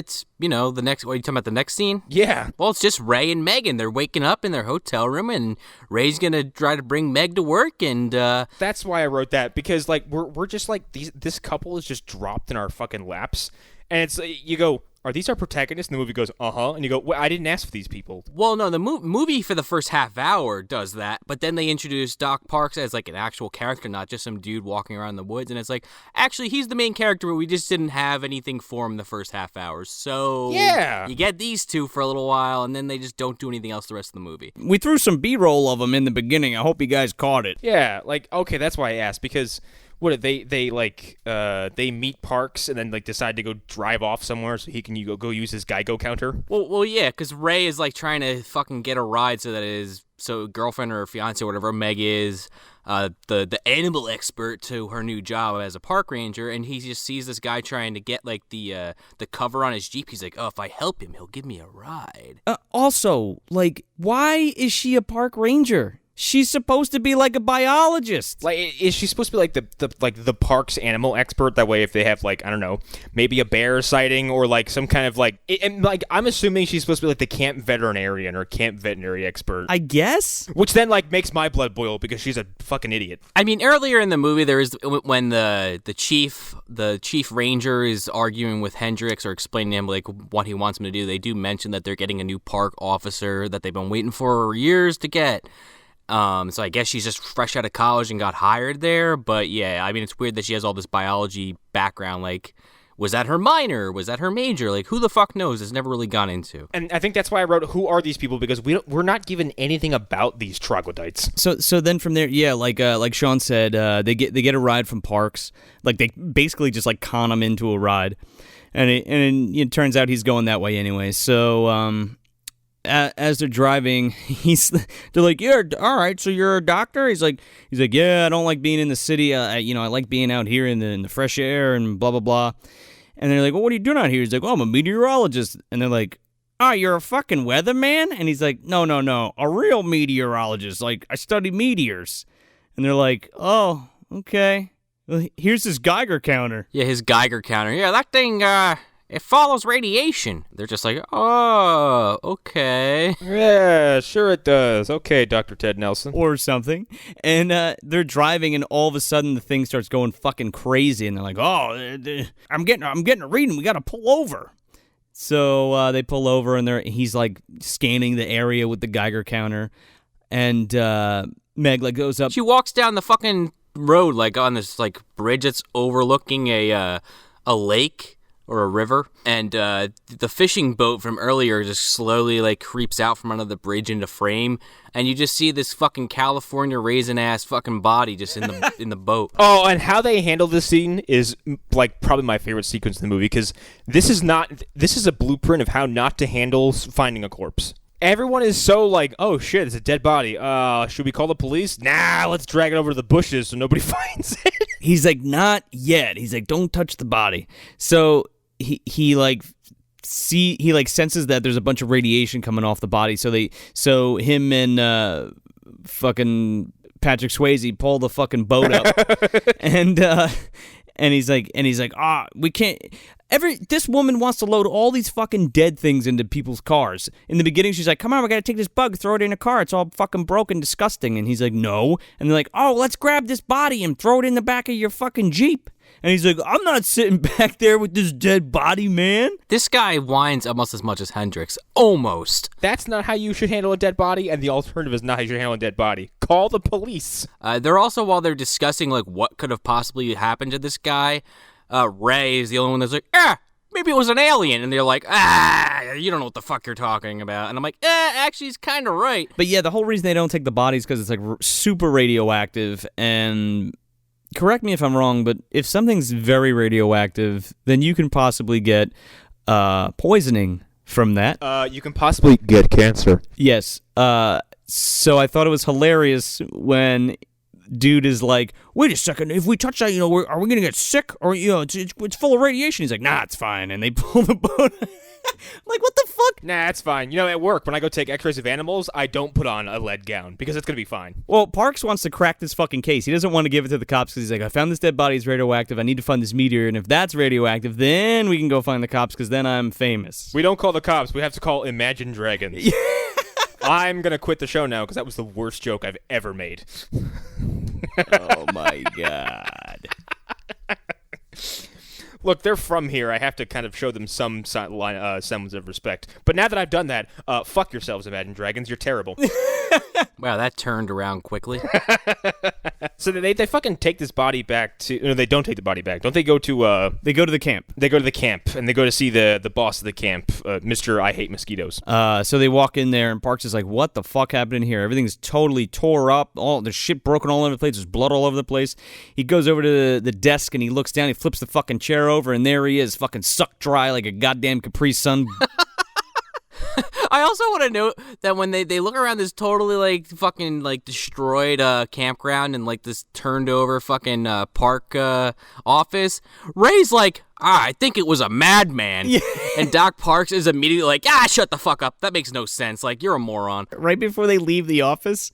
next... What, are you talking about the next scene? Yeah. Well, it's just Ray and Megan. They're waking up in their hotel room, and Ray's gonna try to bring Meg to work, and That's why I wrote that, because, like, we're just, like, this couple is just dropped in our fucking laps, and it's, you go... are these our protagonists? And the movie goes, uh-huh. And you go, well, I didn't ask for these people. Well, no, the movie for the first half hour does that, but then they introduce Doc Parks as like an actual character, not just some dude walking around the woods. And it's like, actually, he's the main character, but we just didn't have anything for him the first half hour. So yeah, you get these two for a little while, and then they just don't do anything else the rest of the movie. We threw some B-roll of them in the beginning. I hope you guys caught it. Yeah, like, okay, that's why I asked, because what they meet Parks and then like decide to go drive off somewhere so he can go use his Geiger counter. Well, yeah, because Ray is like trying to fucking get a ride so that his girlfriend or fiance or whatever Meg is, the animal expert to her new job as a park ranger, and he just sees this guy trying to get like the cover on his Jeep. He's like, oh, if I help him, he'll give me a ride. Also, like, why is she a park ranger? She's supposed to be like a biologist. Like, is she supposed to be like the park's animal expert? That way, if they have like, I don't know, maybe a bear sighting or like some kind of like, and like I'm assuming she's supposed to be like the camp veterinarian or camp veterinary expert. I guess. Which then like makes my blood boil because she's a fucking idiot. I mean, earlier in the movie, there is when the chief ranger is arguing with Hendrix or explaining to him like what he wants him to do. They do mention that they're getting a new park officer that they've been waiting for years to get. So I guess she's just fresh out of college and got hired there. But yeah, I mean, it's weird that she has all this biology background. Like, was that her minor? Was that her major? Like, who the fuck knows? It's never really gone into. And I think that's why I wrote, who are these people? Because we're not given anything about these troglodytes. So then from there, yeah, like Sean said, they get a ride from Parks. Like, they basically just like con him into a ride, and it turns out he's going that way anyway. So as they're driving, they're like, "Yeah, all right. So you're a doctor?" He's like, "Yeah, I don't like being in the city. I like being out here in the fresh air and blah blah blah." And they're like, "Well, what are you doing out here?" He's like, "Oh, I'm a meteorologist." And they're like, "Oh, you're a fucking weatherman?" And he's like, "No, a real meteorologist. Like, I study meteors." And they're like, "Oh, okay. Well, here's his Geiger counter." Yeah, his Geiger counter. Yeah, that thing, it follows radiation. They're just like, oh, okay. Yeah, sure it does. Okay, Dr. Ted Nelson. Or something. And they're driving, and all of a sudden the thing starts going fucking crazy, and they're like, "Oh, I'm getting a reading. We got to pull over." So they pull over, and he's like scanning the area with the Geiger counter, and Meg like goes up. She walks down the fucking road like on this like bridge that's overlooking a lake or a river, and the fishing boat from earlier just slowly like creeps out from under the bridge into frame, and you just see this fucking California raisin ass fucking body just in the in the boat. Oh, and how they handle this scene is like probably my favorite sequence in the movie, because this is a blueprint of how not to handle finding a corpse. Everyone is so like, "Oh shit, it's a dead body. Should we call the police? Nah, let's drag it over to the bushes so nobody finds it." He's like, "Not yet." He's like, "Don't touch the body." So he senses that there's a bunch of radiation coming off the body. So him and fucking Patrick Swayze pull the fucking boat up, and he's like, we can't. This woman wants to load all these fucking dead things into people's cars. In the beginning, she's like, "Come on, we gotta take this bug, throw it in a car. It's all fucking broken, disgusting." And he's like, "No." And they're like, "Oh, let's grab this body and throw it in the back of your fucking Jeep." And he's like, "I'm not sitting back there with this dead body, man." This guy whines almost as much as Hendrix. Almost. That's not how you should handle a dead body, and the alternative is not how you should handle a dead body. Call the police. They're also, while they're discussing like what could have possibly happened to this guy, Ray is the only one that's like, maybe it was an alien. And they're like, you don't know what the fuck you're talking about. And I'm like, actually, he's kind of right. But yeah, the whole reason they don't take the bodies because it's like super radioactive. And correct me if I'm wrong, but if something's very radioactive, then you can possibly get poisoning from that. You can possibly get cancer. Yes. So I thought it was hilarious when dude is like, "Wait a second, if we touch that, are we gonna get sick? Or it's full of radiation." He's like, "Nah, it's fine." And they pull the boat. I'm like, what the fuck? Nah, it's fine. At work, when I go take x-rays of animals, I don't put on a lead gown because it's gonna be fine. Well, Parks wants to crack this fucking case. He doesn't want to give it to the cops because he's like, "I found this dead body. It's radioactive. I need to find this meteor, and if that's radioactive, then we can go find the cops because then I'm famous." We don't call the cops. We have to call Imagine Dragons. I'm going to quit the show now because that was the worst joke I've ever made. Oh, my God. Look, they're from here. I have to kind of show them some semblance of respect. But now that I've done that, fuck yourselves, Imagine Dragons. You're terrible. Wow, that turned around quickly. So they fucking take this body back to... No, they don't take the body back. Don't they go to... They go to the camp. They go to the camp, and they go to see the boss of the camp, Mr. I Hate Mosquitoes. So they walk in there, and Parks is like, what the fuck happened in here? Everything's totally tore up. There's shit broken all over the place. There's blood all over the place. He goes over to the desk, and he looks down. He flips the fucking chair over, and there he is, fucking sucked dry like a goddamn Capri Sun. I also want to note that when they look around this totally like fucking like destroyed campground and like this turned over fucking park office, Ray's like, I think it was a madman. Yeah. And Doc Parks is immediately like, shut the fuck up. That makes no sense. Like, you're a moron. Right before they leave the office,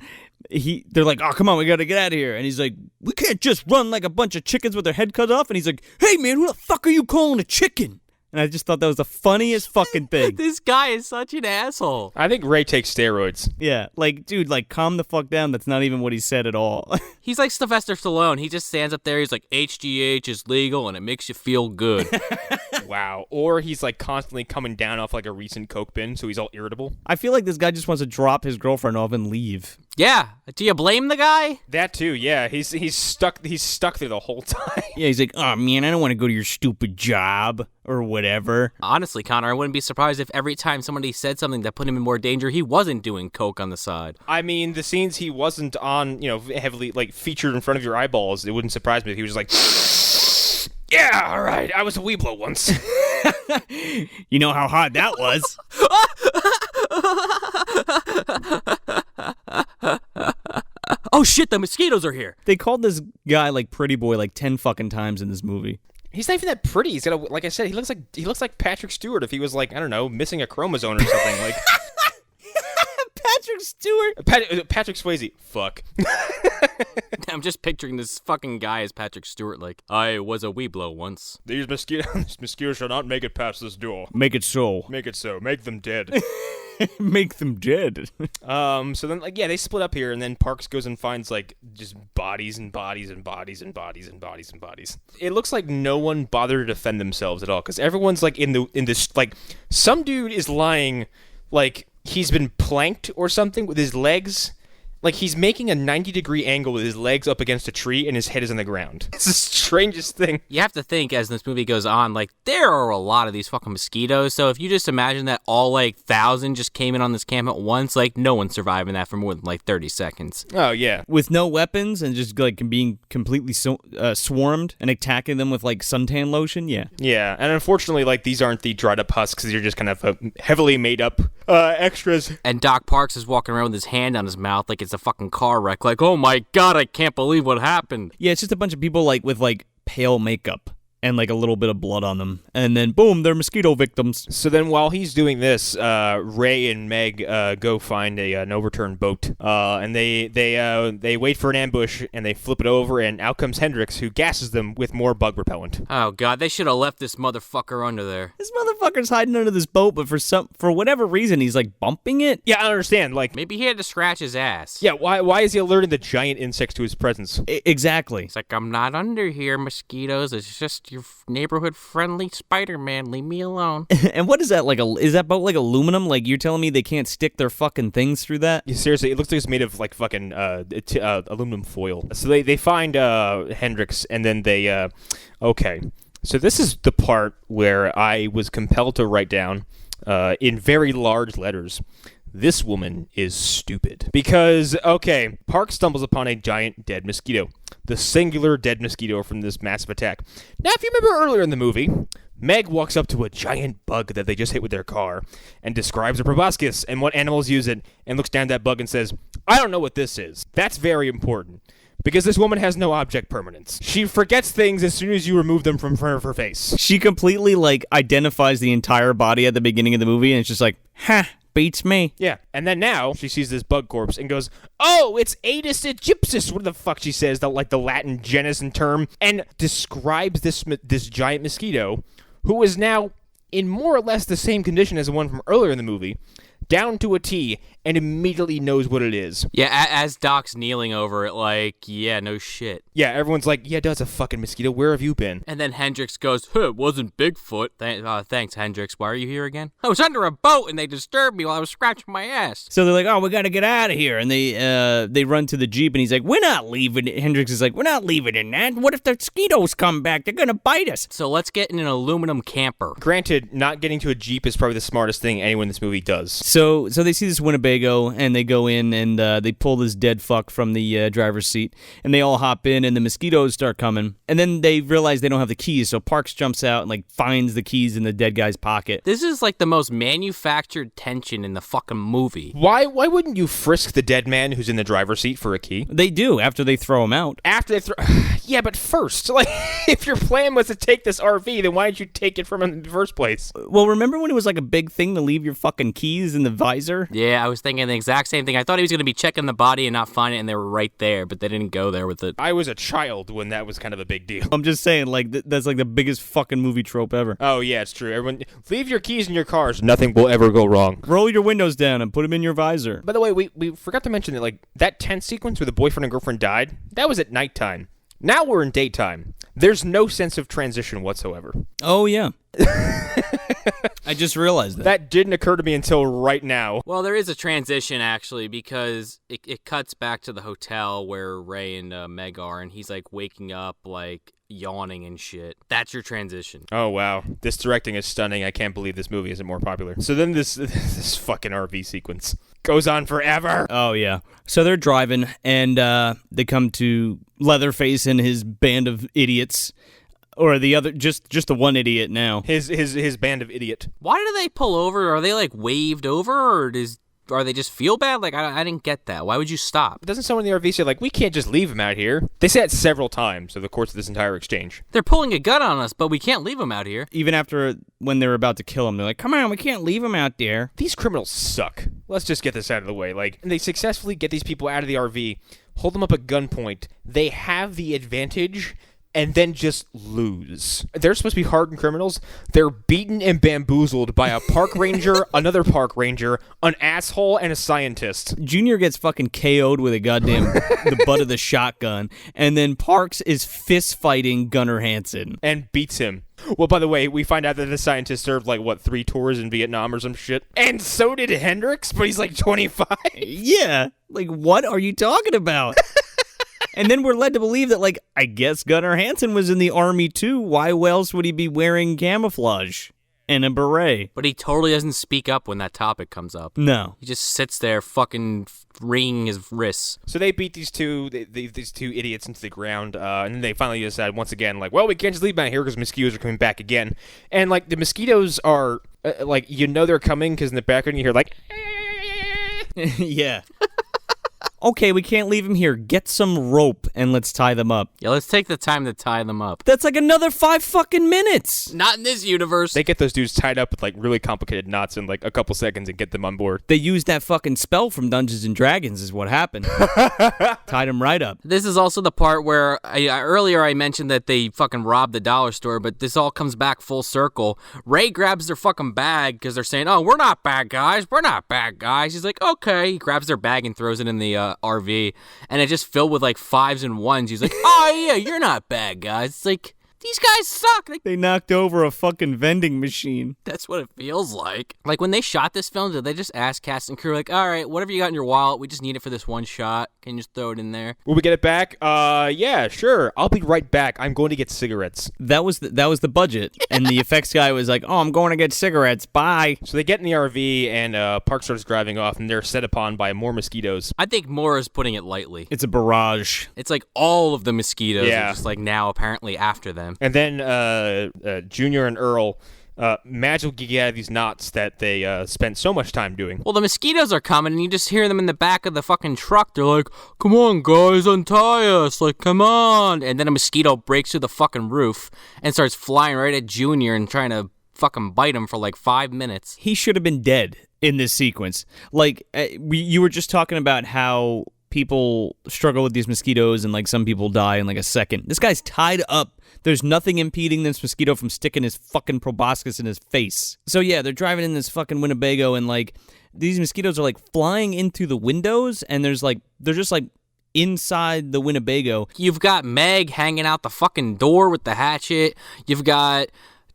they're like, oh, come on, we gotta get out of here. And he's like, we can't just run like a bunch of chickens with their head cut off. And he's like, hey man, who the fuck are you calling a chicken? And I just thought that was the funniest fucking thing. This guy is such an asshole. I think Ray takes steroids. Yeah, like, dude, like, calm the fuck down. That's not even what he said at all. He's like Sylvester Stallone. He just stands up there. He's like, HGH is legal and it makes you feel good. Wow. Or he's like constantly coming down off like a recent Coke bin, so he's all irritable. I feel like this guy just wants to drop his girlfriend off and leave. Yeah. Do you blame the guy? That too, yeah. He's stuck there the whole time. Yeah, he's like, oh man, I don't want to go to your stupid job or whatever. Honestly, Connor, I wouldn't be surprised if every time somebody said something that put him in more danger, he wasn't doing coke on the side. I mean, the scenes he wasn't on, heavily like featured in front of your eyeballs, it wouldn't surprise me if he was just like, yeah, all right, I was a Weeblo once. You know how hard that was. Oh shit, the mosquitoes are here. They called this guy like pretty boy like 10 fucking times in this movie. He's not even that pretty. He's got like I said, he looks like Patrick Stewart if he was like, I don't know, missing a chromosome or something. Like Patrick Stewart. Patrick Swayze. Fuck. I'm just picturing this fucking guy as Patrick Stewart. Like, I was a Weeblo once. These mosquitoes shall not make it past this door. Make it so. Make it so. Make them dead. Make them dead. So then, like, yeah, they split up here, and then Parks goes and finds, like, just bodies and bodies and bodies and bodies and bodies and bodies. It looks like no one bothered to defend themselves at all, because everyone's, like, in this, like, some dude is lying, like, he's been planked or something with his legs. Like, he's making a 90-degree angle with his legs up against a tree and his head is on the ground. It's the strangest thing. You have to think, as this movie goes on, like, there are a lot of these fucking mosquitoes, so if you just imagine that all, like, 1,000 just came in on this camp at once, like, no one's surviving that for more than, like, 30 seconds. Oh, yeah. With no weapons and just, like, being completely swarmed and attacking them with, like, suntan lotion, yeah. Yeah, and unfortunately, like, these aren't the dried-up husks. These are just kind of heavily made-up extras. And Doc Parks is walking around with his hand on his mouth like it's a fucking car wreck. Like, oh my god, I can't believe what happened. Yeah, it's just a bunch of people like with like pale makeup and like a little bit of blood on them. And then boom, they're mosquito victims. So then while he's doing this, Ray and Meg go find an overturned boat. And they wait for an ambush and they flip it over and out comes Hendrix who gasses them with more bug repellent. Oh god, they should have left this motherfucker under there. This motherfucker's hiding under this boat, but for whatever reason he's like bumping it. Yeah, I don't understand. Like maybe he had to scratch his ass. Yeah, why is he alerting the giant insects to his presence? Exactly. It's like, I'm not under here, mosquitoes. It's just your neighborhood-friendly Spider-Man. Leave me alone. And what is that, like is that boat like aluminum? Like, you're telling me they can't stick their fucking things through that? Yeah, seriously, it looks like it's made of, like, fucking aluminum foil. So they find Hendrix, and then they, okay. So this is the part where I was compelled to write down, in very large letters, this woman is stupid. Because, okay, Park stumbles upon a giant dead mosquito. The singular dead mosquito from this massive attack. Now, if you remember earlier in the movie, Meg walks up to a giant bug that they just hit with their car and describes a proboscis and what animals use it and looks down at that bug and says, I don't know what this is. That's very important. Because this woman has no object permanence. She forgets things as soon as you remove them from front of her face. She completely, like, identifies the entire body at the beginning of the movie and it's just like, beats me. Yeah, and then now she sees this bug corpse and goes, oh, it's Aedes aegyptus, what the fuck she says, the Latin genus and term, and describes this giant mosquito, who is now in more or less the same condition as the one from earlier in the movie, down to a T, and immediately knows what it is. Yeah, as Doc's kneeling over it, like, yeah, no shit. Yeah, everyone's like, yeah, that's a fucking mosquito. Where have you been? And then Hendrix goes, it wasn't Bigfoot. Thanks, Hendrix. Why are you here again? I was under a boat and they disturbed me while I was scratching my ass. So they're like, oh, we got to get out of here. And they run to the Jeep, and he's like, we're not leaving. Hendrix is like, we're not leaving in that. What if the mosquitoes come back? They're going to bite us. So let's get in an aluminum camper. Granted, not getting to a Jeep is probably the smartest thing anyone in this movie does. So they see this Winnebago, and they go in, and they pull this dead fuck from the driver's seat, and they all hop in, and the mosquitoes start coming. And then they realize they don't have the keys, so Parks jumps out and, like, finds the keys in the dead guy's pocket. This is, like, the most manufactured tension in the fucking movie. Why wouldn't you frisk the dead man who's in the driver's seat for a key? They do, after they throw him out. After they throw... Yeah, but first, like, if your plan was to take this RV, then why didn't you take it from him in the first place? Well, remember when it was, like, a big thing to leave your fucking keys in the visor? Yeah, I was thinking the exact same thing. I thought he was going to be checking the body and not find it, and they were right there, but they didn't go there with it. I was a child when that was kind of a big deal. I'm just saying, like, that's, like, the biggest fucking movie trope ever. Oh, yeah, it's true. Everyone, leave your keys in your cars. Nothing will ever go wrong. Roll your windows down and put them in your visor. By the way, we forgot to mention that, like, that tent sequence where the boyfriend and girlfriend died, that was at nighttime. Now we're in daytime. There's no sense of transition whatsoever. Oh, yeah. I just realized that. That didn't occur to me until right now. Well, there is a transition, actually, because it cuts back to the hotel where Ray and Meg are, and he's, like, waking up, like, yawning and shit. That's your transition. Oh, wow. This directing is stunning. I can't believe this movie isn't more popular. So then this fucking RV sequence goes on forever. Oh, yeah. So they're driving, and they come to Leatherface and his band of idiots. Or the other, just the one idiot now. His band of idiot. Why do they pull over? Are they, like, waved over, or are they just feel bad? Like, I didn't get that. Why would you stop? Doesn't someone in the RV say, like, we can't just leave him out here? They say it several times over the course of this entire exchange. They're pulling a gun on us, but we can't leave him out here. Even after, when they're about to kill him, they're like, come on, we can't leave him out there. These criminals suck. Let's just get this out of the way. Like, they successfully get these people out of the RV, hold them up at gunpoint. They have the advantage, and then just lose. They're supposed to be hardened criminals. They're beaten and bamboozled by a park ranger, another park ranger, an asshole, and a scientist. Junior gets fucking KO'd with the butt of the shotgun, and then Parks is fist-fighting Gunnar Hansen. And beats him. Well, by the way, we find out that the scientist served, like, 3 tours in Vietnam or some shit? And so did Hendrix, but he's, like, 25? Yeah. Like, what are you talking about? And then we're led to believe that, like, I guess Gunnar Hansen was in the army too. Why else would he be wearing camouflage and a beret? But he totally doesn't speak up when that topic comes up. No. He just sits there fucking wringing his wrists. So they beat these two idiots into the ground, and then they finally decide once again, like, well, we can't just leave them out here because mosquitoes are coming back again. And, like, the mosquitoes are, like, they're coming because in the background you hear, like... Yeah. Okay, we can't leave him here. Get some rope and let's tie them up. Yeah, let's take the time to tie them up. That's like another 5 fucking minutes. Not in this universe. They get those dudes tied up with, like, really complicated knots in, like, a couple seconds and get them on board. They used that fucking spell from Dungeons & Dragons is what happened. Tied them right up. This is also the part where earlier I mentioned that they fucking robbed the dollar store, but this all comes back full circle. Ray grabs their fucking bag because they're saying, oh, we're not bad guys. We're not bad guys. He's like, okay. He grabs their bag and throws it in the RV, and it just filled with, like, 5s and 1s. He's like, oh, yeah, you're not bad guys. It's like, these guys suck. They knocked over a fucking vending machine. That's what it feels like. Like, when they shot this film, did they just ask cast and crew, like, all right, whatever you got in your wallet, we just need it for this one shot. Can you just throw it in there? Will we get it back? Yeah, sure. I'll be right back. I'm going to get cigarettes. That was the budget. And the effects guy was like, oh, I'm going to get cigarettes. Bye. So they get in the RV, and Park starts driving off, and they're set upon by more mosquitoes. I think more is putting it lightly. It's a barrage. It's like all of the mosquitoes Yeah. are just, like, now apparently after them. And then Junior and Earl magically get out of these knots that they spent so much time doing. Well, the mosquitoes are coming, and you just hear them in the back of the fucking truck. They're like, come on, guys, untie us. Like, come on. And then a mosquito breaks through the fucking roof and starts flying right at Junior and trying to fucking bite him for, like, 5 minutes. He should have been dead in this sequence. Like, you were just talking about how people struggle with these mosquitoes and, like, some people die in, like, a second. This guy's tied up. There's nothing impeding this mosquito from sticking his fucking proboscis in his face. So, yeah, they're driving in this fucking Winnebago, and, like, these mosquitoes are like flying in through the windows, and they're just like inside the Winnebago. You've got Meg hanging out the fucking door with the hatchet. You've got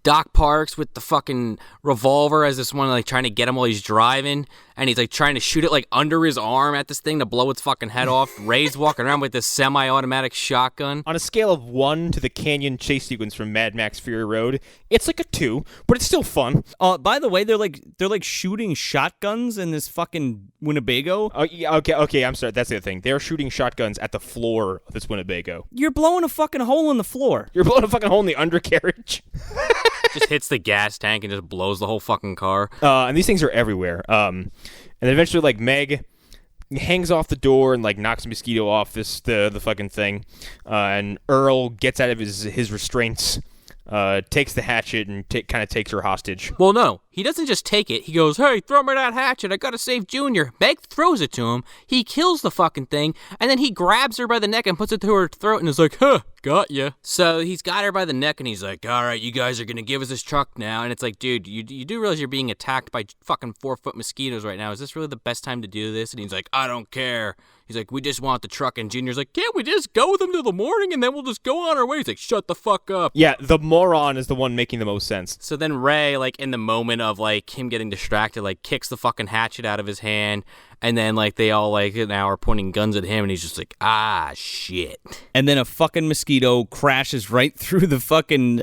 Doc Parks with the fucking revolver as this one, like, trying to get him while he's driving, and he's, like, trying to shoot it, like, under his arm at this thing to blow its fucking head off. Ray's walking around with this semi-automatic shotgun. On a scale of 1 to the canyon chase sequence from Mad Max Fury Road, it's like a 2, but it's still fun. By the way, they're like shooting shotguns in this fucking Winnebago. Oh, yeah, okay, I'm sorry, that's the other thing. They're shooting shotguns at the floor of this Winnebago. You're blowing a fucking hole in the floor. You're blowing a fucking hole in the undercarriage. Just hits the gas tank and just blows the whole fucking car. And these things are everywhere. And then eventually, like, Meg hangs off the door and, like, knocks Mosquito off the fucking thing. And Earl gets out of his restraints, takes the hatchet, and kind of takes her hostage. Well, no, he doesn't just take it. He goes, hey, throw me that hatchet. I gotta save Junior. Meg throws it to him. He kills the fucking thing, and then he grabs her by the neck and puts it to her throat and is like, huh, got ya. So he's got her by the neck, and he's like, all right, you guys are gonna give us this truck now. And it's like, dude, you do realize you're being attacked by fucking 4-foot mosquitoes right now. Is this really the best time to do this? And he's like, I don't care. He's like, we just want the truck. And Junior's like, can't we just go with him till the morning and then we'll just go on our way? He's like, shut the fuck up. Yeah, the moron is the one making the most sense. So then Ray, like, in the moment of, like, him getting distracted, like, kicks the fucking hatchet out of his hand. And then, like, they all, like, now are pointing guns at him. And he's just like, ah, shit. And then a fucking mosquito crashes right through the fucking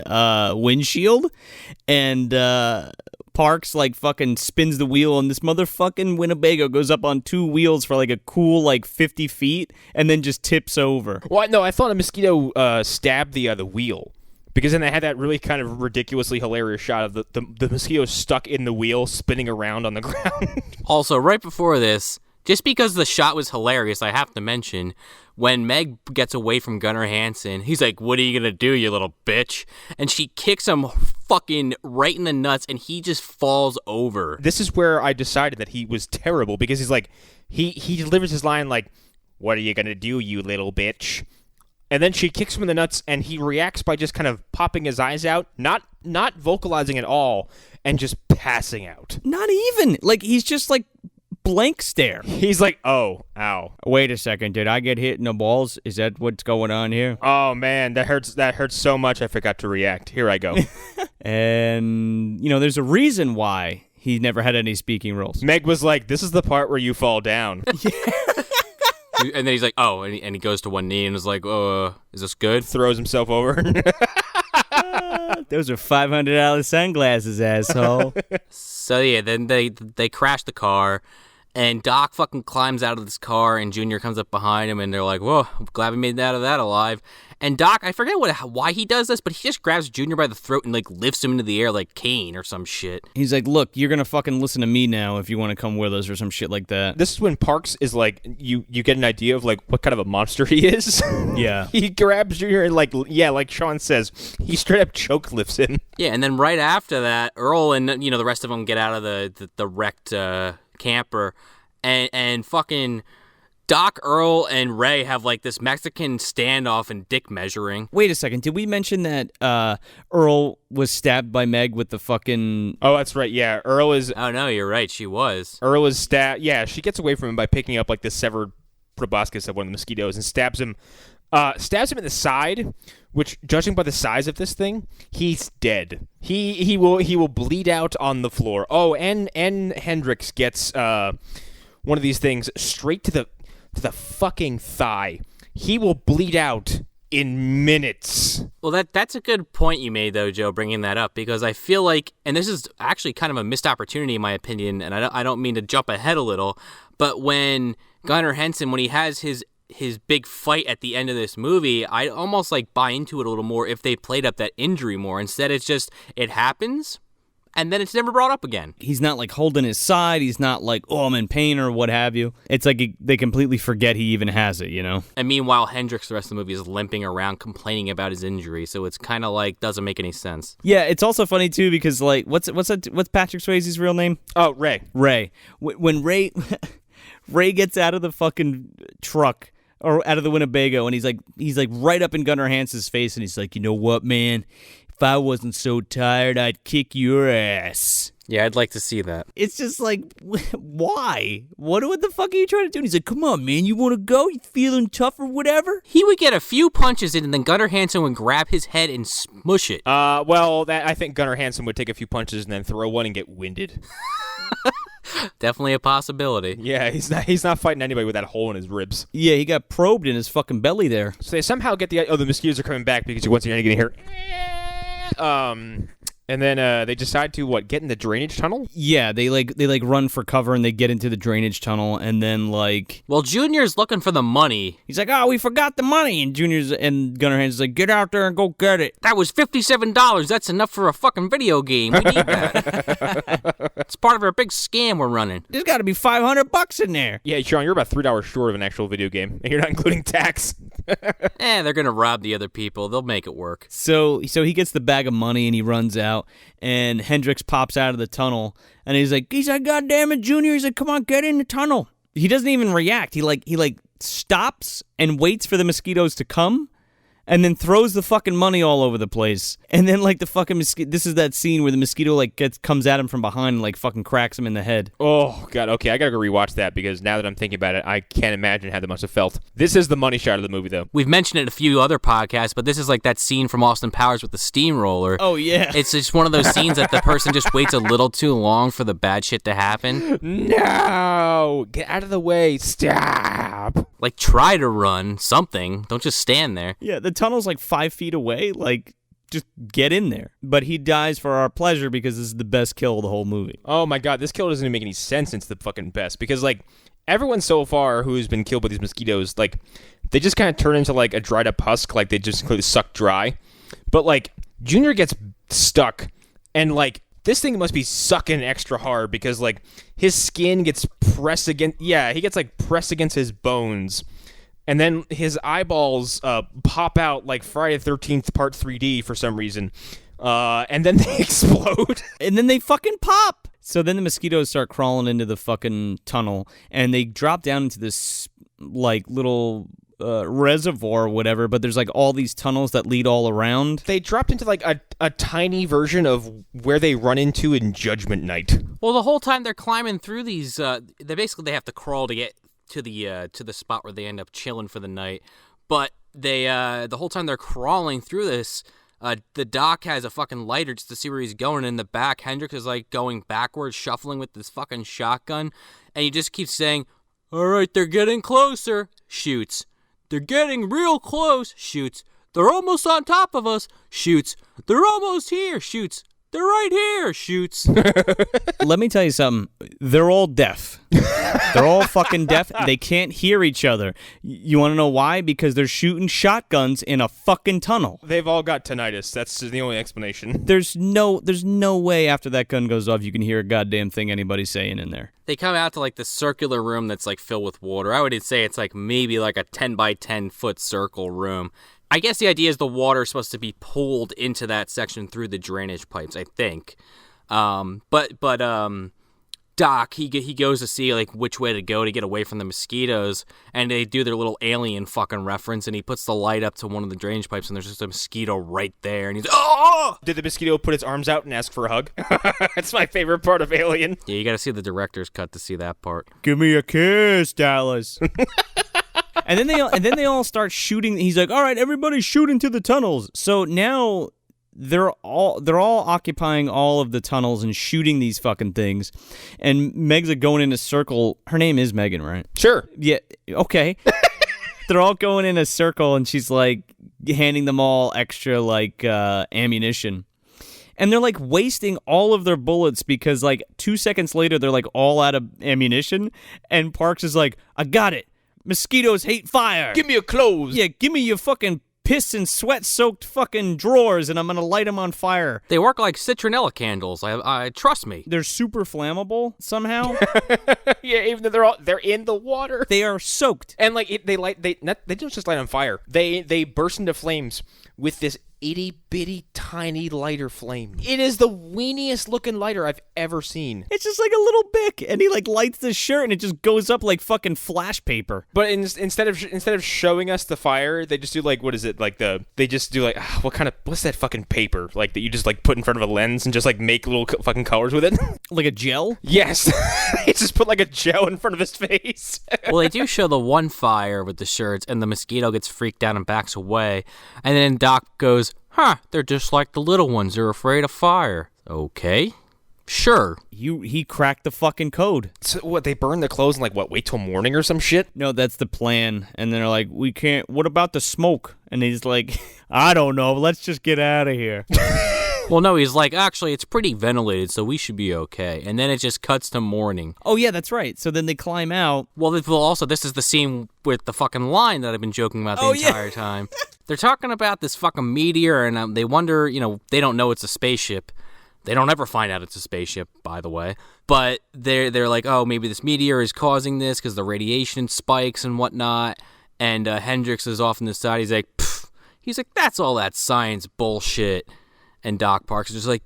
windshield. And Parks, like, fucking spins the wheel, and this motherfucking Winnebago goes up on 2 wheels for, like, a cool, like, 50 feet, and then just tips over. Well, no, I thought a mosquito stabbed the wheel. Because then they had that really kind of ridiculously hilarious shot of the mosquito stuck in the wheel, spinning around on the ground. Also, right before this, just because the shot was hilarious, I have to mention, when Meg gets away from Gunnar Hansen, he's like, what are you gonna do, you little bitch? And she kicks him fucking right in the nuts, and he just falls over. This is where I decided that he was terrible, because he's like, he delivers his line like, what are you gonna do, you little bitch? And then she kicks him in the nuts, and he reacts by just kind of popping his eyes out, not vocalizing at all, and just passing out. Not even. Like, he's just, like, blank stare. He's like, oh, ow. Wait a second, did I get hit in the balls? Is that what's going on here? Oh, man, that hurts so much I forgot to react. Here I go. And, there's a reason why he never had any speaking roles. Meg was like, this is the part where you fall down. And then he's like, oh, and he goes to one knee and is like, is this good? Throws himself over. Those are $500 sunglasses, asshole. So, yeah, then they crash the car, and Doc fucking climbs out of this car, and Junior comes up behind him, and they're like, whoa, I'm glad we made it out of that alive. And Doc, I forget why he does this, but he just grabs Junior by the throat and, like, lifts him into the air like Kane or some shit. He's like, look, you're going to fucking listen to me now if you want to come with us or some shit like that. This is when Parks is like, you get an idea of, like, what kind of a monster he is. Yeah. He grabs Junior and, like Sean says, he straight up choke lifts him. Yeah, and then right after that, Earl and, the rest of them get out of the wrecked camper, and fucking Doc, Earl, and Ray have, like, this Mexican standoff and dick measuring. Wait a second. Did we mention that Earl was stabbed by Meg with the fucking... Oh, that's right. Yeah, Earl is... Oh, no, you're right. She was. Earl is stabbed... Yeah, she gets away from him by picking up, like, the severed proboscis of one of the mosquitoes and stabs him in the side, which, judging by the size of this thing, he's dead. He will bleed out on the floor. Oh, and Hendrix gets one of these things straight to the fucking thigh. He will bleed out in minutes. Well, that's a good point you made, though, Joe, bringing that up, because I feel like, and this is actually kind of a missed opportunity in my opinion, and I don't mean to jump ahead a little, but when Gunnar Hansen, when he has his big fight at the end of this movie, I almost, like, buy into it a little more if they played up that injury more. Instead, it's just, it happens, and then it's never brought up again. He's not, like, holding his side. He's not like, oh, I'm in pain or what have you. It's like they completely forget he even has it, And meanwhaul, Hendrix, the rest of the movie, is limping around complaining about his injury, so it's kind of like, doesn't make any sense. Yeah, it's also funny, too, because, like, what's Patrick Swayze's real name? Oh, Ray. Ray. When Ray gets out of the fucking truck, or out of the Winnebago, and he's like right up in Gunnar Hansen's face, and he's like, you know what, man? If I wasn't so tired, I'd kick your ass. Yeah, I'd like to see that. It's just like, why? What the fuck are you trying to do? And he's like, come on, man, you want to go? You feeling tough or whatever? He would get a few punches in, and then Gunnar Hansen would grab his head and smush it. Well, I think Gunnar Hansen would take a few punches and then throw one and get winded. Definitely a possibility. Yeah, he's not fighting anybody with that hole in his ribs. Yeah, he got probed in his fucking belly there. So they somehow get the mosquitoes are coming back because once again you can hear. And then they decide to get in the drainage tunnel? Yeah, they run for cover and they get into the drainage tunnel and then Well, Junior's looking for the money. he's like, oh, we forgot the money, and Gunnar Hansen's like, get out there and go get it. That was $57. That's enough for a fucking video game. We need that. It's part of our big scam we're running. There's got to be $500 in there. Yeah, Sean, you're about $3 short of an actual video game, and you're not including tax. They're gonna rob the other people. They'll make it work. So he gets the bag of money and he runs out, and Hendrix pops out of the tunnel and he's like, God damn it, Junior. He's like, come on, get in the tunnel. He doesn't even react. He stops and waits for the mosquitoes to come and then throws the fucking money all over the place. And then the fucking this is that scene where the mosquito comes at him from behind and fucking cracks him in the head. Oh, God, okay, I gotta go rewatch that because now that I'm thinking about it, I can't imagine how that must have felt. This is the money shot of the movie, though. We've mentioned it in a few other podcasts, but this is like that scene from Austin Powers with the steamroller. Oh, yeah. It's just one of those scenes that the person just waits a little too long for the bad shit to happen. No! Get out of the way. Stop! Try to run something. Don't just stand there. Yeah, the tunnel's 5 feet away. Just get in there. But he dies for our pleasure because this is the best kill of the whole movie. Oh, my God, this kill doesn't even make any sense. It's the fucking best because, everyone so far who's been killed by these mosquitoes, they just kind of turn into, a dried-up husk. They just completely suck dry. But, Junior gets stuck, and, this thing must be sucking extra hard because, his skin gets pressed against... Yeah, he gets, pressed against his bones. And then his eyeballs pop out like Friday the 13th Part 3D for some reason. And then they explode. And then they fucking pop. So then the mosquitoes start crawling into the fucking tunnel. And they drop down into this, little... reservoir or whatever, but there's all these tunnels that lead all around. They dropped into a tiny version of where they run into in Judgment Night. Well, the whole time they're climbing through these, they have to crawl to get to the spot where they end up chilling for the night. But they the whole time they're crawling through this, the doc has a fucking lighter just to see where he's going. In the back, Hendrix is going backwards, shuffling with this fucking shotgun, and he just keeps saying, "All right, they're getting closer." Shoots. They're getting real close. Shoots. They're almost on top of us. Shoots. They're almost here. Shoots. They're right here. Shoots. Let me tell you something. They're all deaf. They're all fucking deaf. They can't hear each other. You want to know why? Because they're shooting shotguns in a fucking tunnel. They've all got tinnitus. That's the only explanation. There's no way after that gun goes off you can hear a goddamn thing anybody's saying in there. They come out to the circular room that's filled with water. I would say it's maybe a 10 by 10 foot circle room. I guess the idea is the water is supposed to be pulled into that section through the drainage pipes, I think. But Doc, he goes to see which way to go to get away from the mosquitoes, and they do their little alien fucking reference, and he puts the light up to one of the drainage pipes, and there's just a mosquito right there, and he's oh! Did the mosquito put its arms out and ask for a hug? That's my favorite part of Alien. Yeah, you got to see the director's cut to see that part. Give me a kiss, Dallas. And then they all start shooting. He's like, all right, everybody shoot into the tunnels. So now they're all occupying all of the tunnels and shooting these fucking things. And Meg's going in a circle. Her name is Megan, right? Sure. Yeah. Okay. They're all going in a circle, and she's handing them all extra ammunition. And they're wasting all of their bullets because 2 seconds later they're all out of ammunition. And Parks is like, I got it. Mosquitoes hate fire. Give me your clothes. Yeah, give me your fucking piss and sweat-soaked fucking drawers, and I'm gonna light them on fire. They work like citronella candles. I trust me. They're super flammable somehow. Yeah, even though they're in the water. They are soaked. And they don't just light on fire. They burst into flames with this itty bitty tiny lighter flame. It is the weeniest looking lighter I've ever seen. It's just like a little bic, and he like lights the shirt, and it just goes up like fucking flash paper. But instead of showing us the fire, they just do like, what is it, like they just do like, what's that fucking paper like that you just like put in front of a lens and just like make little fucking colors with it? Like a gel? Yes. They just put like a gel in front of his face. Well, they do show the one fire with the shirts, and the mosquito gets freaked out and backs away. And then Doc goes, they're just like the little ones. They're afraid of fire. Okay. Sure. He cracked the fucking code. So what, they burn their clothes and like what, wait till morning or some shit? No, that's the plan. And they're like, we can't, what about the smoke? And he's like, I don't know, let's just get out of here. Well, no, he's like, actually, it's pretty ventilated, so we should be okay. And then it just cuts to morning. Oh, yeah, that's right. So then they climb out. Well, also, this is the scene with the fucking line that I've been joking about the entire time. They're talking about this fucking meteor, and they wonder, they don't know it's a spaceship. They don't ever find out it's a spaceship, by the way. But they're like, oh, maybe this meteor is causing this because the radiation spikes and whatnot. And Hendrix is off on the side. He's like, pfft. He's like, that's all that science bullshit. And Doc Parks is just like,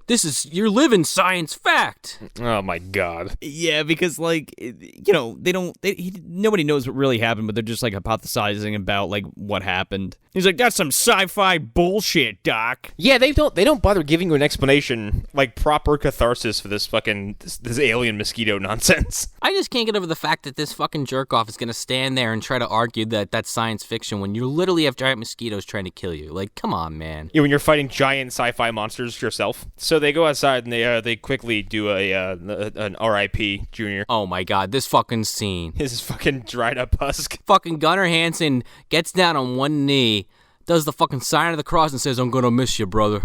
you're living science fact. Oh my God. Yeah, because like, nobody knows what really happened, but they're just like hypothesizing about like what happened. He's like, that's some sci-fi bullshit, Doc. Yeah, they don't bother giving you an explanation, like proper catharsis for this fucking this alien mosquito nonsense. I just can't get over the fact that this fucking jerk-off is going to stand there and try to argue that that's science fiction when you literally have giant mosquitoes trying to kill you. Like, come on, man. Yeah, when you're fighting giant sci-fi monsters yourself. So they go outside and they quickly do an R.I.P. Junior. Oh my God, this fucking scene. His fucking dried up husk. Fucking Gunnar Hansen gets down on one knee, does the fucking sign of the cross, and says, I'm gonna miss you, brother.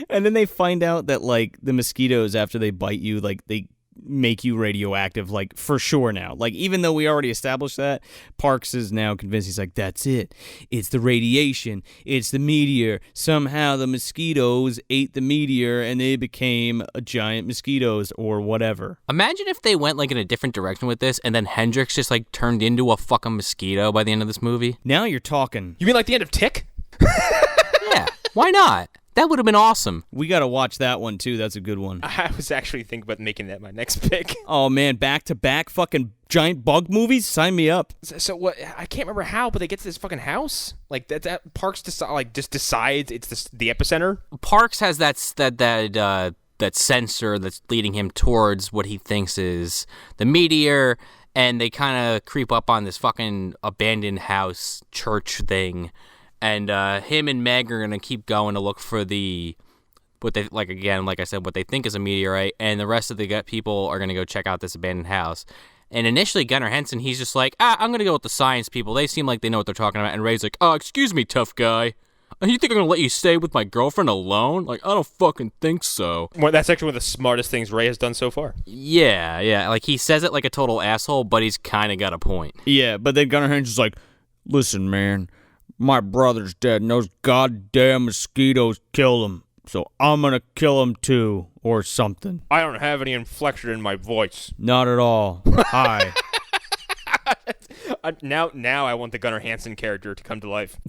And then they find out that like the mosquitoes, after they bite you, like they make you radioactive, like for sure now. Like even though we already established that, Parks is now convinced. He's like, that's it. It's the radiation. It's the meteor. Somehow the mosquitoes ate the meteor and they became giant mosquitoes or whatever. Imagine if they went like in a different direction with this and then Hendrix just like turned into a fucking mosquito by the end of this movie. Now you're talking. You mean like the end of Tick? Yeah, why not? That would have been awesome. We got to watch that one, too. That's a good one. I was actually thinking about making that my next pick. Oh, man. Back-to-back fucking giant bug movies? Sign me up. So what? I can't remember how, but they get to this fucking house? Like, that Parks just decides it's the epicenter? Parks has that sensor that's leading him towards what he thinks is the meteor, and they kind of creep up on this fucking abandoned house church thing. And him and Meg are gonna keep going to look for what I said, what they think is a meteorite, and the rest of the people are gonna go check out this abandoned house. And initially, Gunnar Hansen, he's just like, I'm gonna go with the science people. They seem like they know what they're talking about. And Ray's like, excuse me, tough guy. You think I'm gonna let you stay with my girlfriend alone? Like, I don't fucking think so. Well, that's actually one of the smartest things Ray has done so far. Yeah. Like, he says it like a total asshole, but he's kind of got a point. Yeah, but then Gunnar Hansen's like, listen, man. My brother's dead, and those goddamn mosquitoes killed him, so I'm gonna kill him too, or something. I don't have any inflection in my voice. Not at all. Hi. Now I want the Gunnar Hansen character to come to life.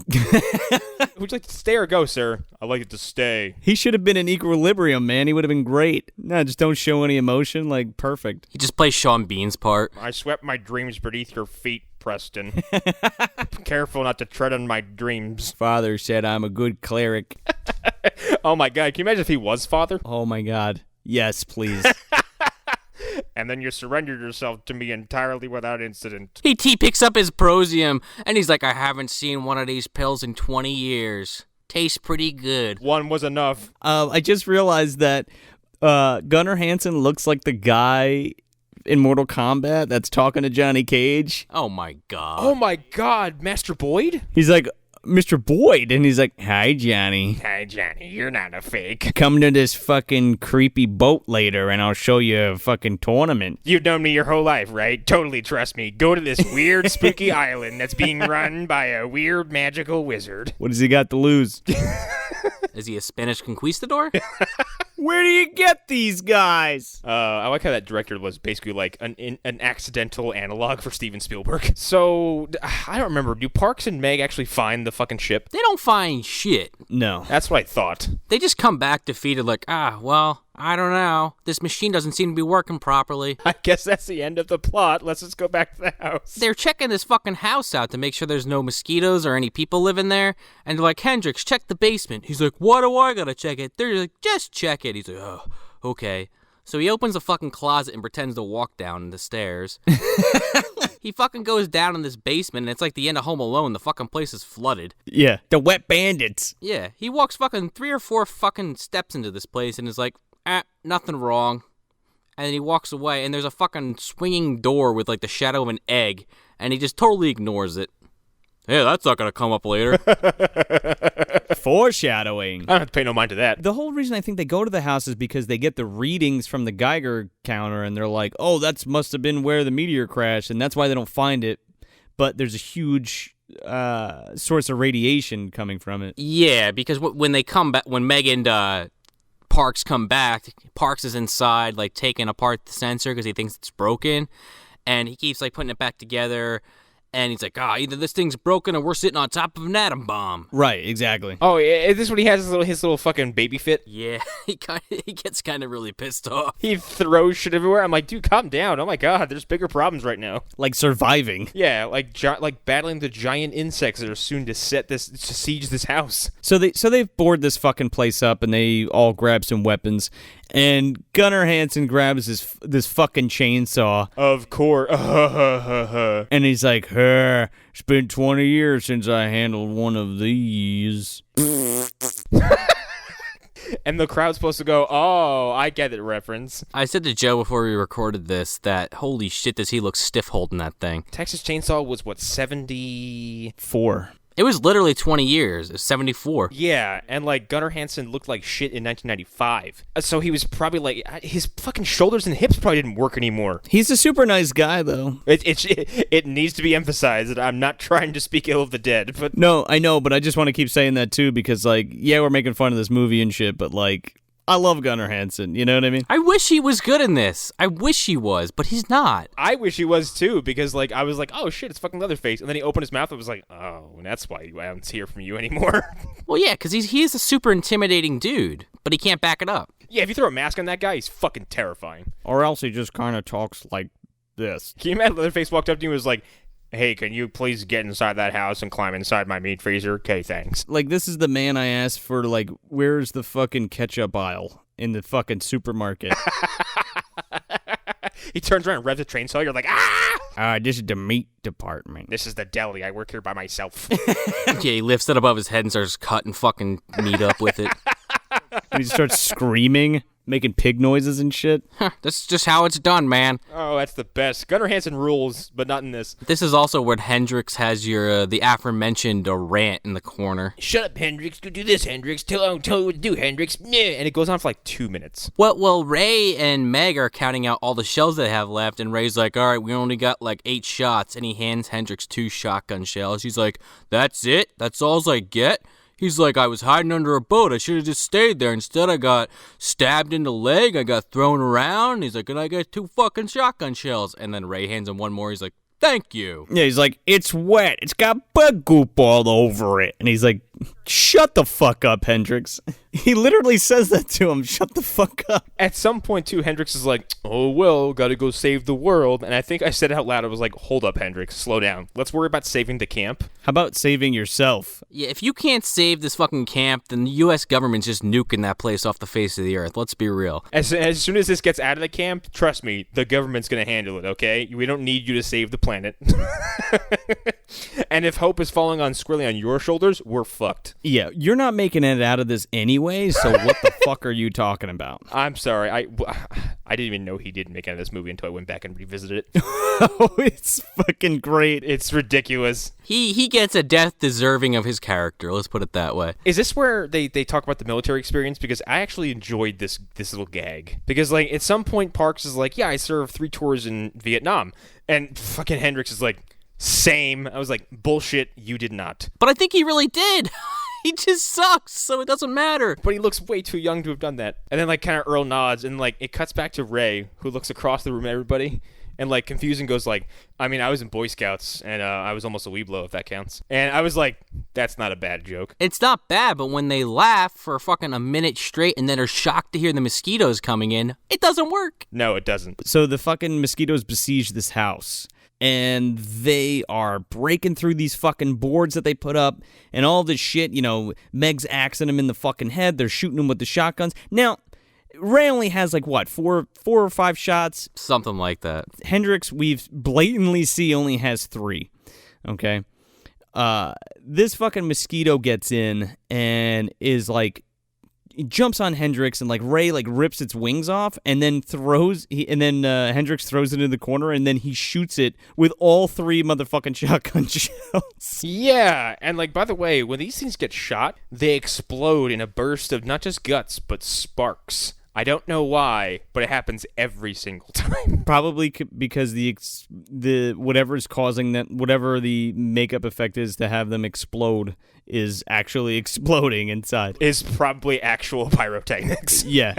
Would you like to stay or go, sir? I'd like it to stay. He should have been in Equilibrium, man. He would have been great. No, just don't show any emotion. Like, perfect. He just plays Sean Bean's part. I swept my dreams beneath your feet, Preston. Careful not to tread on my dreams. Father said I'm a good cleric. Oh my God, can you imagine if he was father? Oh my God. Yes, please. And then you surrendered yourself to me entirely without incident. He picks up his Prosium, and he's like, I haven't seen one of these pills in 20 years. Tastes pretty good. One was enough. I just realized that Gunnar Hansen looks like the guy in Mortal Kombat that's talking to Johnny Cage. Oh my God. Oh my God, Master Boyd? He's like, Mr. Boyd, and he's like, hi, Johnny. Hi, Johnny, you're not a fake. Come to this fucking creepy boat later, and I'll show you a fucking tournament. You've known me your whole life, right? Totally trust me. Go to this weird, spooky island that's being run by a weird, magical wizard. What has he got to lose? Is he a Spanish conquistador? Where do you get these guys? I like how that director was basically like an accidental analog for Steven Spielberg. So, I don't remember. Do Parks and Meg actually find the fucking ship? They don't find shit. No. That's what I thought. They just come back defeated like, well, I don't know. This machine doesn't seem to be working properly. I guess that's the end of the plot. Let's just go back to the house. They're checking this fucking house out to make sure there's no mosquitoes or any people living there. And they're like, Hendrix, check the basement. He's like, why do I gotta check it? They're like, just check it. He's like, oh, okay. So he opens a fucking closet and pretends to walk down the stairs. He fucking goes down in this basement, and it's like the end of Home Alone. The fucking place is flooded. Yeah. The wet bandits. Yeah, he walks fucking 3 or 4 fucking steps into this place and is like, nothing wrong. And then he walks away, and there's a fucking swinging door with like the shadow of an egg, and he just totally ignores it. Yeah, that's not gonna come up later. Foreshadowing. I don't have to pay no mind to that. The whole reason I think they go to the house is because they get the readings from the Geiger counter, and they're like, oh, that must have been where the meteor crashed, and that's why they don't find it. But there's a huge source of radiation coming from it. Yeah, because when they come back, when Meg and Parks come back, Parks is inside, like, taking apart the sensor because he thinks it's broken, and he keeps, like, putting it back together, and he's like, either this thing's broken or we're sitting on top of an atom bomb. Right, exactly. Oh, is this when he has his little fucking baby fit? Yeah, he gets kind of really pissed off. He throws shit everywhere. I'm like, dude, calm down. Oh my god, there's bigger problems right now. Like surviving. Yeah, like battling the giant insects that are soon to siege this house. So they board this fucking place up, and they all grab some weapons. And Gunnar Hansen grabs this fucking chainsaw. Of course. And he's like, it's been 20 years since I handled one of these. And the crowd's supposed to go, oh, I get it reference. I said to Joe before we recorded this that, holy shit, does he look stiff holding that thing. Texas Chainsaw was, 74? It was literally 20 years. It was 74. Yeah, and, like, Gunnar Hansen looked like shit in 1995. So he was probably, like, his fucking shoulders and hips probably didn't work anymore. He's a super nice guy, though. It needs to be emphasized that I'm not trying to speak ill of the dead, but... No, I know, but I just want to keep saying that, too, because, like, yeah, we're making fun of this movie and shit, but, like... I love Gunnar Hansen, you know what I mean? I wish he was good in this. I wish he was, but he's not. I wish he was too, because like I was like, oh shit, it's fucking Leatherface, and then he opened his mouth and was like, oh, and that's why I don't hear from you anymore. Well, yeah, because he is a super intimidating dude, but he can't back it up. Yeah, if you throw a mask on that guy, he's fucking terrifying. Or else he just kind of talks like this. Can you imagine Leatherface walked up to you and was like, hey, can you please get inside that house and climb inside my meat freezer? Okay, thanks. Like, this is the man I asked for, like, where's the fucking ketchup aisle in the fucking supermarket? He turns around and revs a chainsaw. You're like, This is the meat department. This is the deli. I work here by myself. Yeah, he lifts it above his head and starts cutting fucking meat up with it. And he starts screaming, making pig noises and shit. This is just how it's done, man. Oh, that's the best. Gunnar Hansen rules, but not in this. This is also where Hendrix has the aforementioned rant in the corner. Shut up, Hendrix. Go do this, Hendrix. Tell you what to do, Hendrix. And it goes on for like 2 minutes. Well, Ray and Meg are counting out all the shells they have left, and Ray's like, all right, we only got like 8 shots, and he hands Hendrix 2 shotgun shells. He's like, that's it? That's all I get? He's like, I was hiding under a boat. I should have just stayed there. Instead, I got stabbed in the leg. I got thrown around. He's like, and I got 2 fucking shotgun shells. And then Ray hands him 1 more. He's like, thank you. Yeah, he's like, it's wet. It's got bug goop all over it. And he's like, shut the fuck up, Hendrix. He literally says that to him. Shut the fuck up. At some point, too, Hendrix is like, oh, well, gotta go save the world. And I think I said it out loud. I was like, hold up, Hendrix. Slow down. Let's worry about saving the camp. How about saving yourself? Yeah, if you can't save this fucking camp, then the U.S. government's just nuking that place off the face of the earth. Let's be real. As soon as this gets out of the camp, trust me, the government's gonna handle it, okay? We don't need you to save the planet. And if hope is falling squarely on your shoulders, we're fucked. Yeah, you're not making it out of this anyway, so what the fuck are you talking about? I'm sorry. I didn't even know he didn't make it out of this movie until I went back and revisited it. Oh, it's fucking great. It's ridiculous. He gets a death deserving of his character, let's put it that way. Is this where they talk about the military experience? Because I actually enjoyed this little gag. Because, like, at some point, Parks is like, yeah, I served 3 tours in Vietnam. And fucking Hendrix is like, same. I was like, bullshit, you did not. But I think he really did. He just sucks, so it doesn't matter. But he looks way too young to have done that. And then, like, kind of Earl nods, and, like, it cuts back to Ray, who looks across the room at everybody, and, like, confused and goes, like, I mean, I was in Boy Scouts, and I was almost a weeblo, if that counts. And I was like, that's not a bad joke. It's not bad, but when they laugh for fucking a minute straight and then are shocked to hear the mosquitoes coming in, it doesn't work. No, it doesn't. So the fucking mosquitoes besiege this house, and they are breaking through these fucking boards that they put up and all this shit. You know, Meg's axing him in the fucking head. They're shooting him with the shotguns. Now, Ray only has, like, what, four or five shots? Something like that. Hendrix, we've blatantly see, only has 3. Okay? This fucking mosquito gets in and is, like, jumps on Hendrix, and, like, Ray, like, rips its wings off and then Hendrix throws it in the corner, and then he shoots it with all 3 motherfucking shotgun shells. Yeah, and, like, by the way, when these things get shot, they explode in a burst of not just guts, but sparks. I don't know why, but it happens every single time. Probably because the whatever is causing that, whatever the makeup effect is to have them explode, is actually exploding inside. Is probably actual pyrotechnics. Yeah.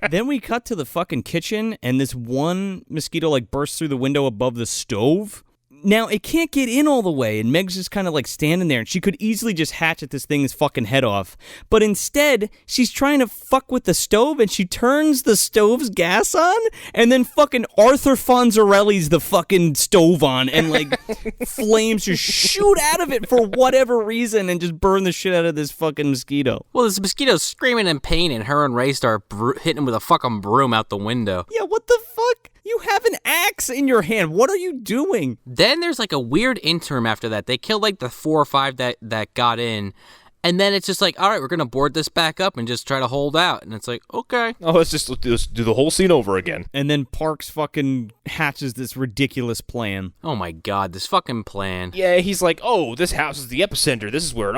Then we cut to the fucking kitchen, and this one mosquito, like, bursts through the window above the stove. Now, it can't get in all the way, and Meg's just kind of, like, standing there, and she could easily just hatchet this thing's fucking head off. But instead, she's trying to fuck with the stove, and she turns the stove's gas on, and then fucking Arthur Fonzarelli's the fucking stove on, and, like, flames just shoot out of it for whatever reason and just burn the shit out of this fucking mosquito. Well, this mosquito's screaming in pain, and her and Ray start hitting him with a fucking broom out the window. Yeah, what the fuck? You have an axe in your hand. What are you doing? Then there's, like, a weird interim after that. They kill, like, the 4 or 5 that got in. And then it's just like, all right, we're going to board this back up and just try to hold out. And it's like, okay. Oh, let's do the whole scene over again. And then Parks fucking hatches this ridiculous plan. Oh, my God, this fucking plan. Yeah, he's like, oh, this house is the epicenter. This is where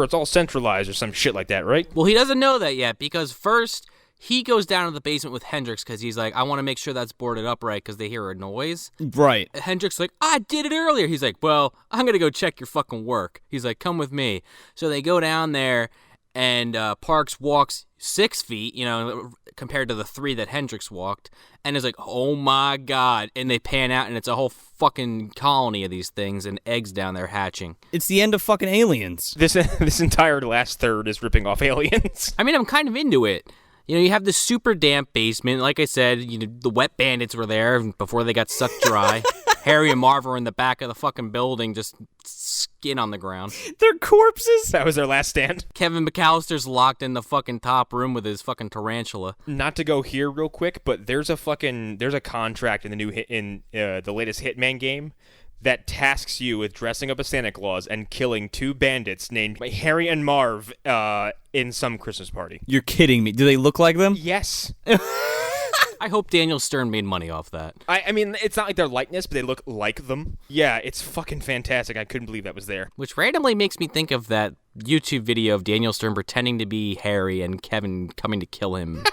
it's all centralized or some shit like that, right? Well, he doesn't know that yet because first he goes down to the basement with Hendrix because he's like, I want to make sure that's boarded up right because they hear a noise. Right. Hendrix like, I did it earlier. He's like, well, I'm going to go check your fucking work. He's like, come with me. So they go down there, and Parks walks 6 feet, you know, compared to the 3 that Hendrix walked, and is like, oh my God. And they pan out, and it's a whole fucking colony of these things and eggs down there hatching. It's the end of fucking Aliens. This entire last third is ripping off Aliens. I mean, I'm kind of into it. You know, you have this super damp basement. Like I said, you know, the wet bandits were there before they got sucked dry. Harry and Marv were in the back of the fucking building, just skin on the ground. They're corpses. That was their last stand. Kevin McAllister's locked in the fucking top room with his fucking tarantula. Not to go here real quick, but there's a contract in the latest Hitman game that tasks you with dressing up as Santa Claus and killing 2 bandits named Harry and Marv in some Christmas party. You're kidding me. Do they look like them? Yes. I hope Daniel Stern made money off that. I mean, it's not like their likeness, but they look like them. Yeah, it's fucking fantastic. I couldn't believe that was there. Which randomly makes me think of that YouTube video of Daniel Stern pretending to be Harry and Kevin coming to kill him.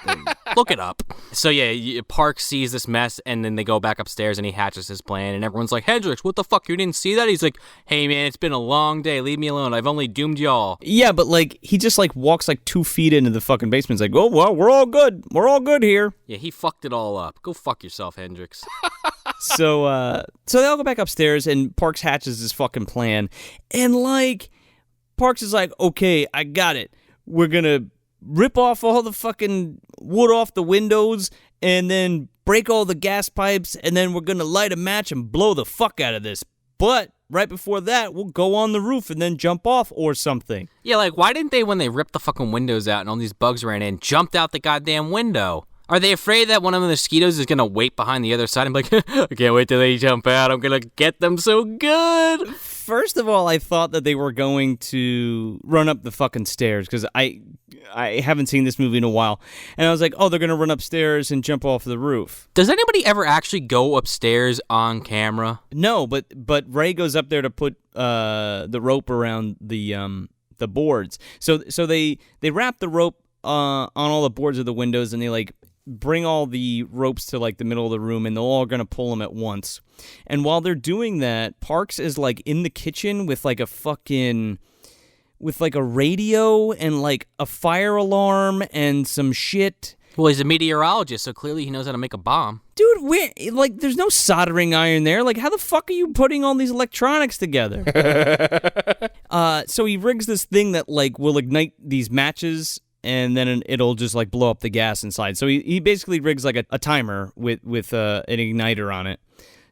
Look it up. So yeah, Parks sees this mess, and then they go back upstairs, and he hatches his plan, and everyone's like, Hendrix, what the fuck, you didn't see that? He's like, hey man, it's been a long day, leave me alone, I've only doomed y'all. Yeah, but, like, he just, like, walks, like, 2 feet into the fucking basement. He's like, oh, well, we're all good here. Yeah, he fucked it all up. Go fuck yourself, Hendrix. So they all go back upstairs, and Parks hatches this fucking plan, and, like, Parks is like, okay, I got it. We're gonna rip off all the fucking wood off the windows and then break all the gas pipes, and then we're gonna light a match and blow the fuck out of this. But right before that, we'll go on the roof and then jump off or something. Yeah, like, why didn't they, when they ripped the fucking windows out and all these bugs ran in, jumped out the goddamn window? Are they afraid that one of the mosquitoes is going to wait behind the other side and be like, I can't wait till they jump out. I'm going to get them so good. First of all, I thought that they were going to run up the fucking stairs because I haven't seen this movie in a while. And I was like, oh, they're going to run upstairs and jump off the roof. Does anybody ever actually go upstairs on camera? No, but Ray goes up there to put the rope around the boards. So they wrap the rope on all the boards of the windows, and they, like, bring all the ropes to, like, the middle of the room, and they're all gonna pull them at once. And while they're doing that, Parks is, like, in the kitchen with, like, a fucking with like a radio and like a fire alarm and some shit. Well, he's a meteorologist, so clearly he knows how to make a bomb. Dude, there's no soldering iron there. Like, how the fuck are you putting all these electronics together? So he rigs this thing that, like, will ignite these matches, and then it'll just, like, blow up the gas inside. So he basically rigs, like, a timer with an igniter on it.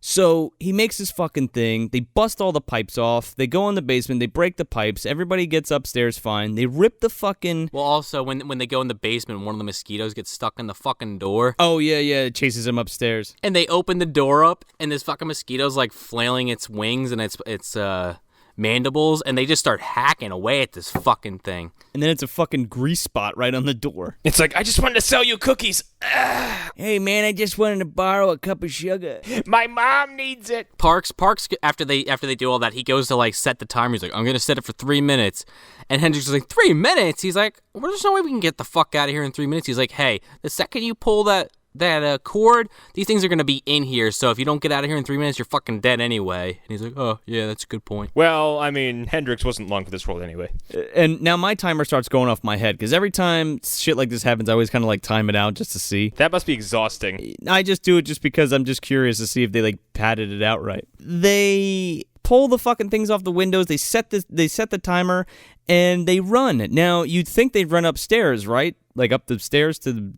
So he makes this fucking thing. They bust all the pipes off. They go in the basement. They break the pipes. Everybody gets upstairs fine. They rip the fucking... Well, also, when they go in the basement, one of the mosquitoes gets stuck in the fucking door. Oh, yeah, it chases him upstairs. And they open the door up, and this fucking mosquito's, like, flailing its wings and its mandibles, and they just start hacking away at this fucking thing. And then it's a fucking grease spot right on the door. It's like, I just wanted to sell you cookies. Hey, man, I just wanted to borrow a cup of sugar. My mom needs it. Parks, after they do all that, he goes to, like, set the timer. He's like, I'm going to set it for 3 minutes. And Hendrix is like, 3 minutes? He's like, well, there's no way we can get the fuck out of here in 3 minutes. He's like, hey, the second you pull that cord, these things are going to be in here, so if you don't get out of here in 3 minutes, you're fucking dead anyway. And he's like, oh, yeah, that's a good point. Well, I mean, Hendrix wasn't long for this world anyway. And now my timer starts going off my head, because every time shit like this happens, I always kind of like time it out just to see. That must be exhausting. I just do it just because I'm just curious to see if they like padded it out right. They pull the fucking things off the windows, they set the timer, and they run. Now, you'd think they'd run upstairs, right? Like up the stairs to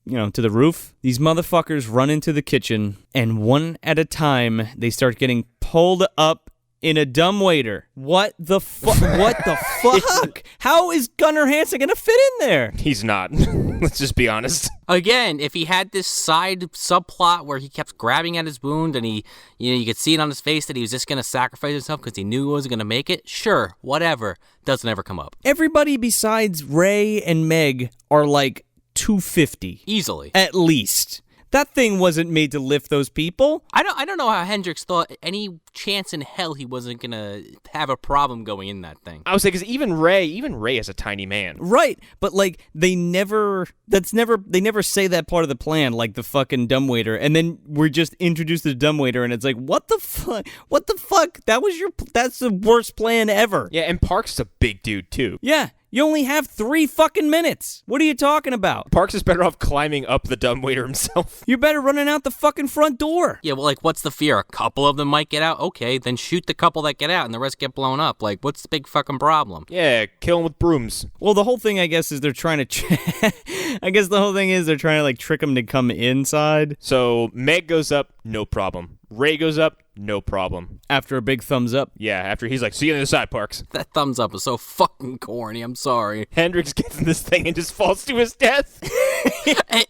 to the roof. These motherfuckers run into the kitchen, and one at a time, they start getting pulled up in a dumbwaiter. What the fuck? What the fuck? How is Gunnar Hansen gonna fit in there? He's not. Let's just be honest. Again, if he had this side subplot where he kept grabbing at his wound and you could see it on his face that he was just gonna sacrifice himself because he knew he wasn't gonna make it, sure, whatever. Doesn't ever come up. Everybody besides Ray and Meg are like 250. Easily. At least. That thing wasn't made to lift those people. I don't know how Hendrix thought any chance in hell he wasn't gonna have a problem going in that thing. I was like, because even Ray is a tiny man. Right, but like they never say that part of the plan, like the fucking dumbwaiter, and then we're just introduced to the dumbwaiter, and it's like, what the fuck? That's the worst plan ever. Yeah, and Parks is a big dude too. Yeah. You only have 3 fucking minutes. What are you talking about? Parks is better off climbing up the dumbwaiter himself. You're better running out the fucking front door. Yeah, well, like, what's the fear? A couple of them might get out? Okay, then shoot the couple that get out and the rest get blown up. Like, what's the big fucking problem? Yeah, kill them with brooms. Well, the whole thing, I guess, is they're trying to... they're trying to, like, trick them to come inside. So, Meg goes up, no problem. Ray goes up, no problem. After a big thumbs up. Yeah, after he's like, see you on the other side, Parks. That thumbs up is so fucking corny, I'm sorry. Hendrix gets in this thing and just falls to his death.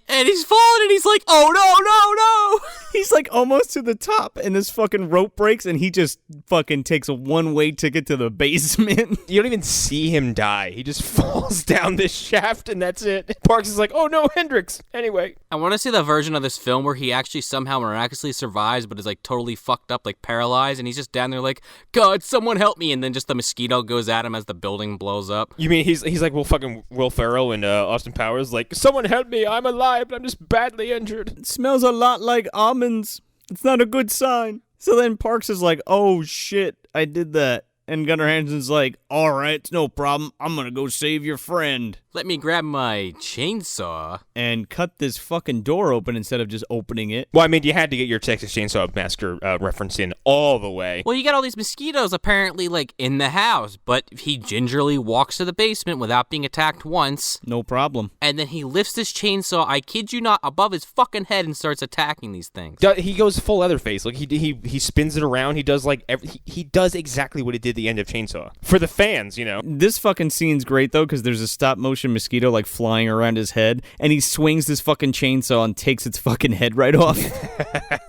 and he's falling and he's like, oh no. He's like almost to the top and this fucking rope breaks and he just fucking takes a one-way ticket to the basement. You don't even see him die. He just falls down this shaft and that's it. Parks is like, oh no, Hendrix. Anyway. I want to see the version of this film where he actually somehow miraculously survives but is like totally fucked up, like paralyzed, and he's just down there like, God, someone help me, and then just the mosquito goes at him as the building blows up. You mean he's like Will Ferrell and Austin Powers, like, someone help me, I'm alive, but I'm just badly injured. It smells a lot like almonds. It's not a good sign. So then Parks is like, oh shit, I did that. And Gunnar Hansen's like, all right, it's no problem. I'm going to go save your friend. Let me grab my chainsaw. And cut this fucking door open instead of just opening it. Well, I mean, you had to get your Texas Chainsaw Massacre reference in all the way. Well, you got all these mosquitoes apparently, like, in the house, but he gingerly walks to the basement without being attacked once. No problem. And then he lifts his chainsaw, I kid you not, above his fucking head and starts attacking these things. He goes full Leatherface. Like, he spins it around. He does, like, he does exactly what he did at the end of Chainsaw. For the fans, you know. This fucking scene's great, though, because there's a stop-motion mosquito, like, flying around his head, and he swings this fucking chainsaw and takes its fucking head right off.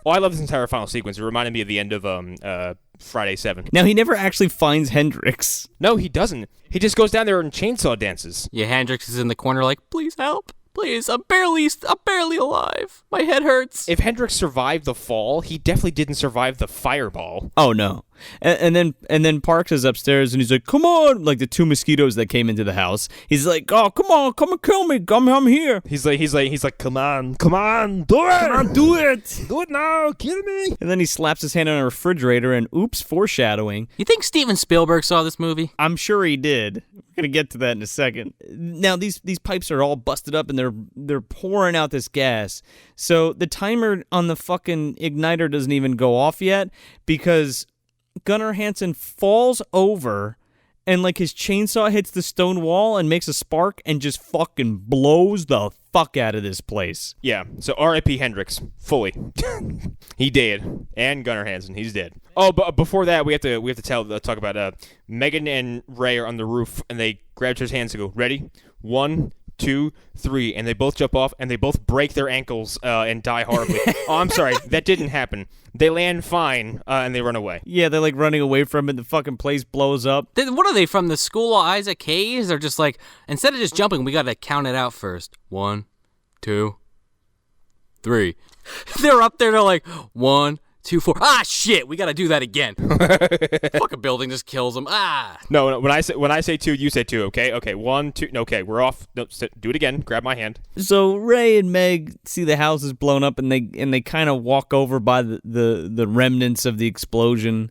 Well, I love this entire final sequence. It reminded me of the end of Friday 7. Now, he never actually finds Hendrix. No, he doesn't. He just goes down there and chainsaw dances. Yeah, Hendrix is in the corner like, please help. Please, I'm barely alive. My head hurts. If Hendrix survived the fall, he definitely didn't survive the fireball. Oh, no. And then Parks is upstairs and he's like, come on, like the two mosquitoes that came into the house. He's like, oh, come on, come and kill me. I'm here. He's like, come on, do it. Come on, do it. Do it now, kill me. And then he slaps his hand on a refrigerator and oops, foreshadowing. You think Steven Spielberg saw this movie? I'm sure he did. We're going to get to that in a second. Now, these pipes are all busted up and they're pouring out this gas. So the timer on the fucking igniter doesn't even go off yet because Gunnar Hansen falls over and like his chainsaw hits the stone wall and makes a spark and just fucking blows the fuck out of this place. Yeah, so R.I.P. Hendrix, fully. He dead. And Gunnar Hansen, he's dead. Oh, but before that, we have to talk about Megan and Ray are on the roof, and they grab his hands and go, ready? 1, 2, 3, and they both jump off, and they both break their ankles and die horribly. Oh, I'm sorry, that didn't happen. They land fine, and they run away. Yeah, they're like running away from it. The fucking place blows up. What are they, from the School of Isaac Hayes? They're just like, instead of just jumping, we got to count it out first. 1, 2, 3. They're up there, they're like, 1, 2, 4. Ah, shit, we got to do that again. Fucking building just kills them. Ah. No, when I say 2, you say 2, okay? Okay, 1, 2, no, okay, we're off. No, do it again. Grab my hand. So Ray and Meg see the house is blown up, and they kind of walk over by the remnants of the explosion.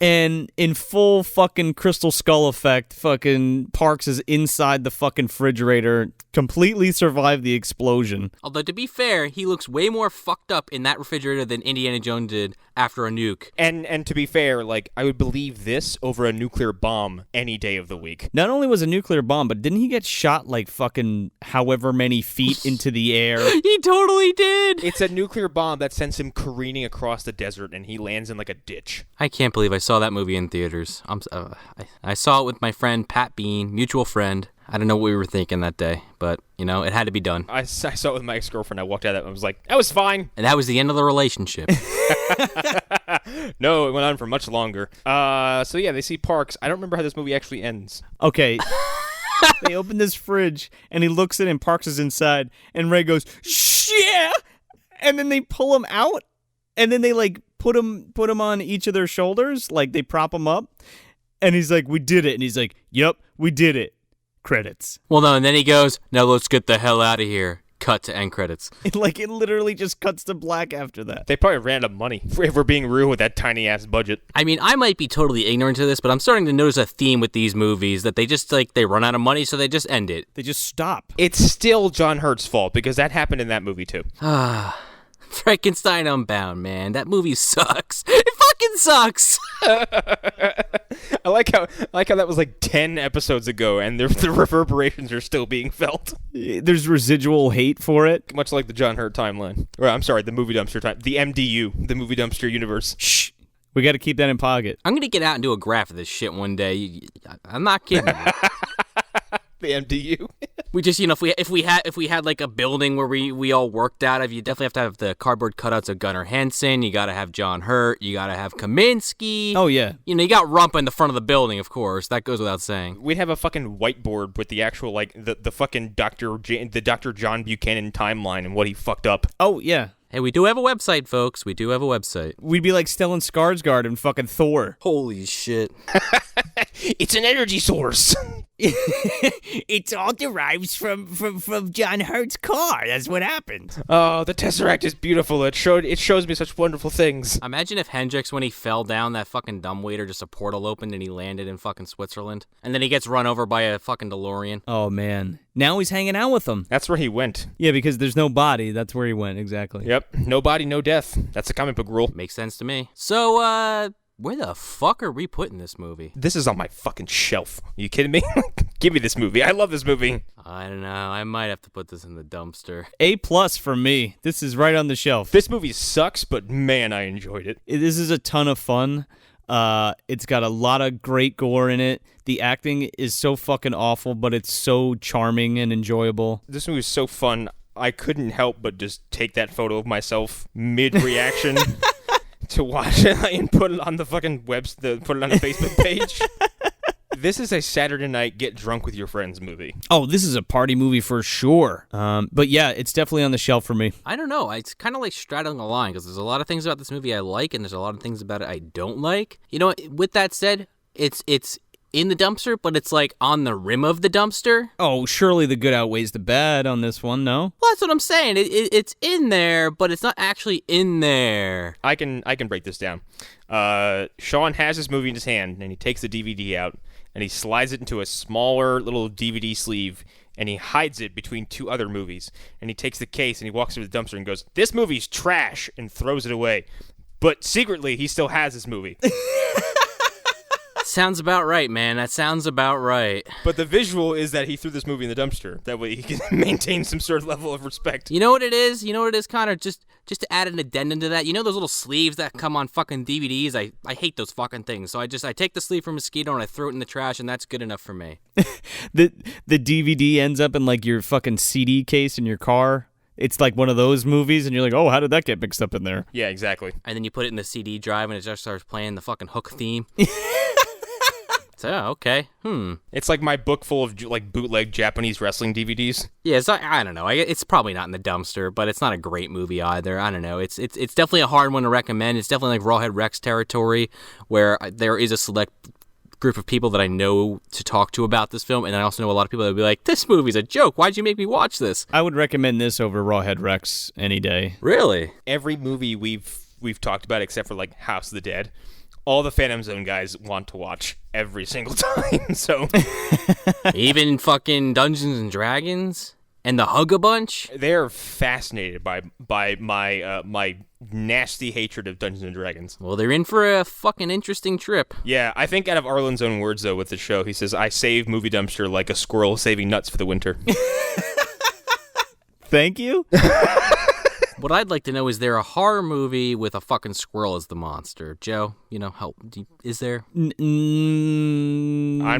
And in full fucking Crystal Skull effect, fucking Parks is inside the fucking refrigerator, completely survived the explosion. Although, to be fair, he looks way more fucked up in that refrigerator than Indiana Jones did after a nuke. And to be fair, like, I would believe this over a nuclear bomb any day of the week. Not only was a nuclear bomb, but didn't he get shot like fucking however many feet into the air? He totally did! It's a nuclear bomb that sends him careening across the desert, and he lands in like a ditch. I can't believe I saw that movie in theaters. I saw it with my friend Pat Bean, mutual friend. I don't know what we were thinking that day, but, you know, it had to be done. I saw it with my ex-girlfriend. I walked out of it and I was like, that was fine. And that was the end of the relationship. No, it went on for much longer. So yeah, they see Parks. I don't remember how this movie actually ends. Okay. They open this fridge, and he looks in, and Parks is inside, and Ray goes, yeah! And then they pull him out, and then they, like, put him on each of their shoulders, like, they prop him up, and he's like, we did it. And he's like, yep, we did it. Credits. Well, no, and then he goes, now let's get the hell out of here. Cut to end credits. It literally just cuts to black after that. They probably ran out of money, if we're being real, with that tiny-ass budget. I mean, I might be totally ignorant to this, but I'm starting to notice a theme with these movies, that they just, like, they run out of money, so they just end it. They just stop. It's still John Hurt's fault, because that happened in that movie, too. Ah, Frankenstein Unbound, man. That movie sucks. It fucking sucks. I like how that was like 10 episodes ago, and the reverberations are still being felt. There's residual hate for it. Much like the John Hurt timeline. Or, I'm sorry, the movie dumpster time. The MDU, the movie dumpster universe. Shh. We got to keep that in pocket. I'm going to get out and do a graph of this shit one day. I'm not kidding you. The MDU. We just, you know, if we had like a building where we all worked out of, you definitely have to have the cardboard cutouts of Gunnar Hansen. You got to have John Hurt. You got to have Kaminsky. Oh yeah. You know, you got Rump in the front of the building, of course. That goes without saying. We'd have a fucking whiteboard with the actual the fucking Dr. John Buchanan timeline and what he fucked up. Oh yeah. Hey, we do have a website, folks. We do have a website. We'd be like Stellan Skarsgård and fucking Thor. Holy shit. It's an energy source. It all derives from John Hurt's car. That's what happened. Oh, the Tesseract is beautiful. It shows me such wonderful things. Imagine if Hendrix, when he fell down that fucking dumbwaiter, just a portal opened and he landed in fucking Switzerland. And then he gets run over by a fucking DeLorean. Oh, man. Now he's hanging out with them. That's where he went. Yeah, because there's no body. That's where he went, exactly. Yep. No body, no death. That's the comic book rule. Makes sense to me. So, where the fuck are we putting this movie? This is on my fucking shelf. Are you kidding me? Give me this movie. I love this movie. I don't know. I might have to put this in the dumpster. A+ for me. This is right on the shelf. This movie sucks, but man, I enjoyed it. This is a ton of fun. It's got a lot of great gore in it. The acting is so fucking awful, but it's so charming and enjoyable. This movie is so fun. I couldn't help but just take that photo of myself mid-reaction to watch it and put it on the fucking put it on the Facebook page. This is a Saturday night get drunk with your friends movie. Oh, this is a party movie for sure. But yeah, it's definitely on the shelf for me. I don't know. It's kind of like straddling a line because there's a lot of things about this movie I like, and there's a lot of things about it I don't like. You know, with that said, it's in the dumpster, but it's like on the rim of the dumpster. Oh, surely the good outweighs the bad on this one, no? Well, that's what I'm saying. It's in there, but it's not actually in there. I can break this down. Sean has his movie in his hand, and he takes the DVD out, and he slides it into a smaller little DVD sleeve, and he hides it between two other movies. And he takes the case, and he walks to the dumpster and goes, "This movie's trash," and throws it away. But secretly, he still has this movie. Sounds about right, man. That sounds about right. But the visual is that he threw this movie in the dumpster. That way he can maintain some sort of level of respect. You know what it is? Connor? Just to add an addendum to that, you know those little sleeves that come on fucking DVDs? I hate those fucking things. So I take the sleeve from Mosquito and I throw it in the trash, and that's good enough for me. The DVD ends up in like your fucking CD case in your car. It's like one of those movies, and you're like, oh, how did that get mixed up in there? Yeah, exactly. And then you put it in the CD drive, and it just starts playing the fucking Hook theme. So, okay. It's like my book full of like bootleg Japanese wrestling DVDs. Yeah, I don't know. It's probably not in the dumpster, but it's not a great movie either. I don't know. It's definitely a hard one to recommend. It's definitely like Rawhead Rex territory, where there is a select group of people that I know to talk to about this film, and I also know a lot of people that would be like, "This movie's a joke. Why'd you make me watch this?" I would recommend this over Rawhead Rex any day. Really? Every movie we've talked about, except for like House of the Dead, all the Phantom Zone guys want to watch every single time. So even fucking Dungeons and Dragons and the Hug-a-Bunch. They're fascinated by my my nasty hatred of Dungeons and Dragons. Well, they're in for a fucking interesting trip. Yeah, I think out of Arlen's own words though with the show, he says, "I save movie dumpster like a squirrel saving nuts for the winter." Thank you. What I'd like to know is there a horror movie with a fucking squirrel as the monster? Joe, help. Is there? I'm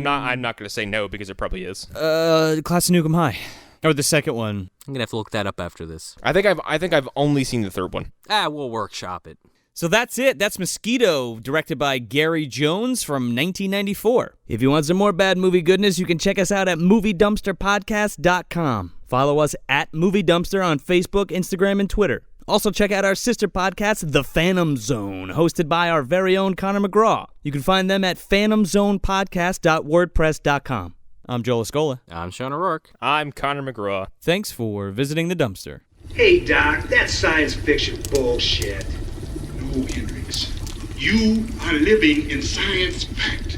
not going to say no because there probably is. Class of Nukem High, or the second one. I'm gonna have to look that up after this. I think I've only seen the third one. We'll workshop it. So that's it. That's Mosquito, directed by Gary Jones from 1994. If you want some more bad movie goodness, you can check us out at moviedumpsterpodcast.com. Follow us at Movie Dumpster on Facebook, Instagram, and Twitter. Also check out our sister podcast, The Phantom Zone, hosted by our very own Connor McGraw. You can find them at phantomzonepodcast.wordpress.com. I'm Joel Escola. I'm Sean O'Rourke. I'm Connor McGraw. Thanks for visiting the dumpster. Hey, Doc, that's science fiction bullshit. No, Hendrix. You are living in science fact.